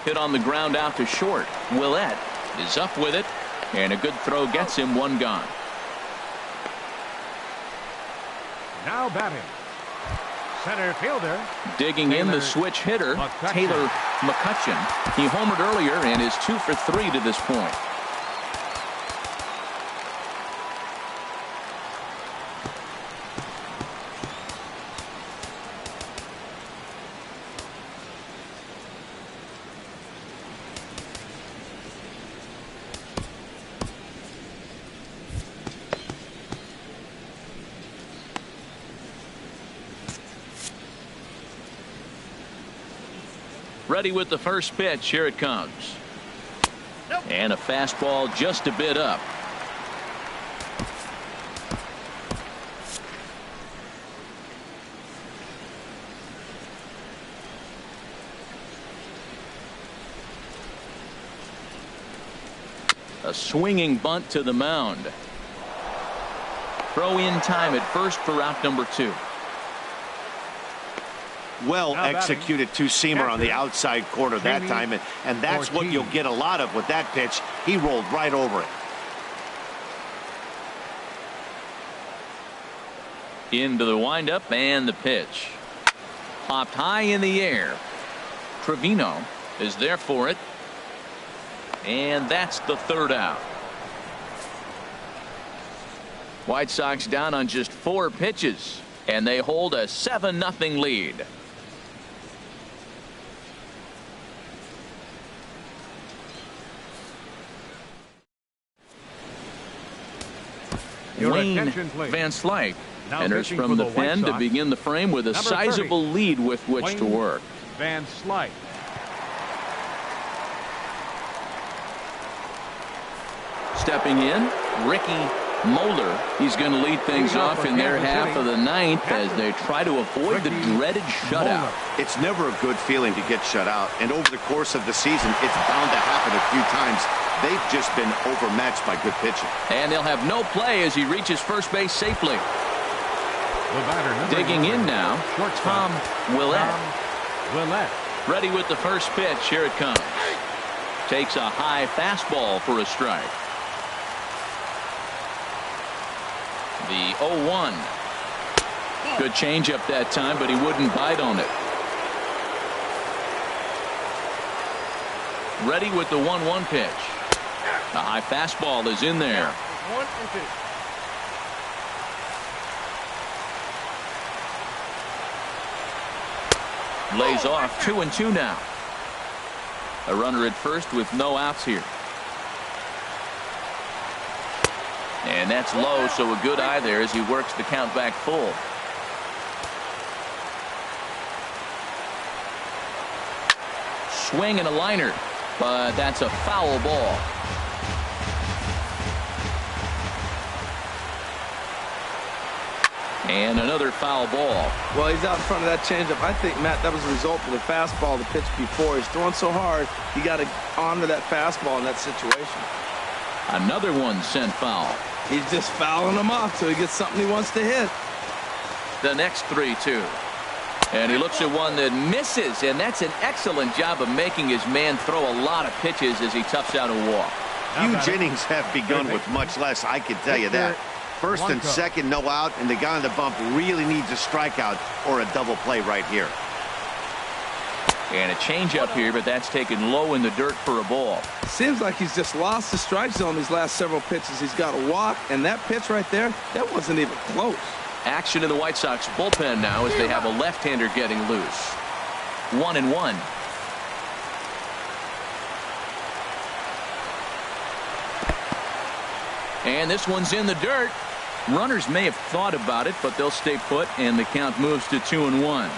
Hit on the ground out to short. Willett is up with it, and a good throw gets him 1 gone. Now batting, center fielder. Digging in the switch hitter, Taylor McCutcheon. He homered earlier and is 2 for 3 to this point. Ready with the first pitch. Here it comes. And a fastball just a bit up. A swinging bunt to the mound. Throw in time at first for out number 2. Well executed 2-seamer on the outside corner that time, and that's what you'll get a lot of with that pitch. He rolled right over it. Into the windup and the pitch. Popped high in the air. Trevino is there for it. And that's the 3rd out. White Sox down on just 4 pitches, and they hold a 7-0 lead. Your Wayne attention, please. Van Slyke Now enters pitching from for the the White pen to Sox, begin the frame with a number sizable 30, lead with which Wayne to work. Van Slyke. Stepping in, Ricky Moeller. He's going to lead things off in their half of the ninth as they try to avoid the dreaded shutout. It's never a good feeling to get shut out, and over the course of the season, it's bound to happen a few times. They've just been overmatched by good pitching. And they'll have no play as he reaches first base safely. The batter, Digging in now, Tom Willett. Ready with the first pitch. Here it comes. Takes a high fastball for a strike. The 0-1. Good changeup that time, but he wouldn't bite on it. Ready with the 1-1 pitch. A high fastball is in there. 1-2. Lays off 2-2 now. A runner at first with no outs here. And that's low, so a good eye there as he works the count back full. Swing and a liner, but that's a foul ball. And another foul ball. Well, he's out in front of that changeup. I think, Matt, that was a result of the fastball, the pitch before. He's throwing so hard, you got to honor that fastball in that situation. Another one sent foul. He's just fouling them off till he gets something he wants to hit. The next 3-2. And he looks at one that misses, and that's an excellent job of making his man throw a lot of pitches as he toughs out a walk. Huge innings have begun with much less, I can tell you that. First and second, no out, and the guy on the bump really needs a strikeout or a double play right here. And a changeup here, but that's taken low in the dirt for a ball. Seems like he's just lost the strike zone these last several pitches. He's got a walk, and that pitch right there, that wasn't even close. Action in the White Sox bullpen now as they have a left-hander getting loose. 1-1. And this one's in the dirt. Runners may have thought about it, but they'll stay put, and the count moves to 2-1.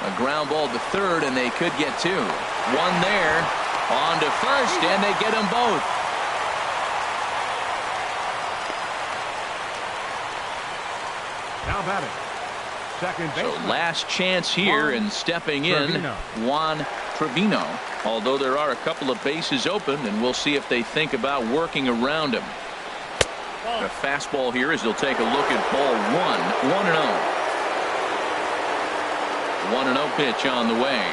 A ground ball to third, and they could get two. One there, on to first, and they get them both. Now batting, second base. So last chance here, and stepping in, Juan Trevino. Although there are a couple of bases open, and we'll see if they think about working around him. A fastball here as they'll take a look at ball one. 1-0. 1-0 pitch on the way.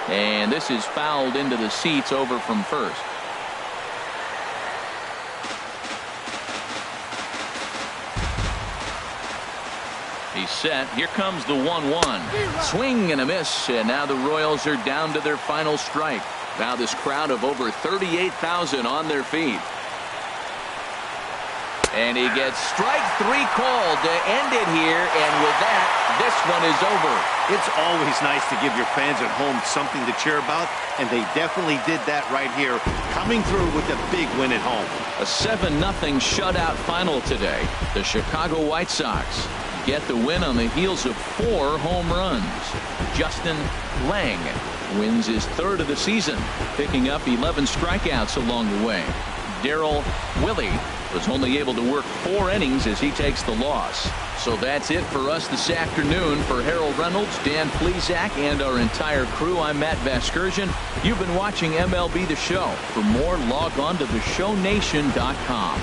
And this is fouled into the seats over from first. He's set. Here comes the 1-1. Swing and a miss, and now the Royals are down to their final strike. Now this crowd of over 38,000 on their feet. And he gets strike three called to end it here, and with that, this one is over. It's always nice to give your fans at home something to cheer about, and they definitely did that right here, coming through with a big win at home. A 7-0 shutout final today. The Chicago White Sox get the win on the heels of 4 home runs. Justin Lang wins his third of the season, picking up 11 strikeouts along the way. Darrell Willie was only able to work 4 innings as he takes the loss. So that's it for us this afternoon. For Harold Reynolds, Dan Plesac, and our entire crew, I'm Matt Vasgersian. You've been watching MLB The Show. For more, log on to theshownation.com.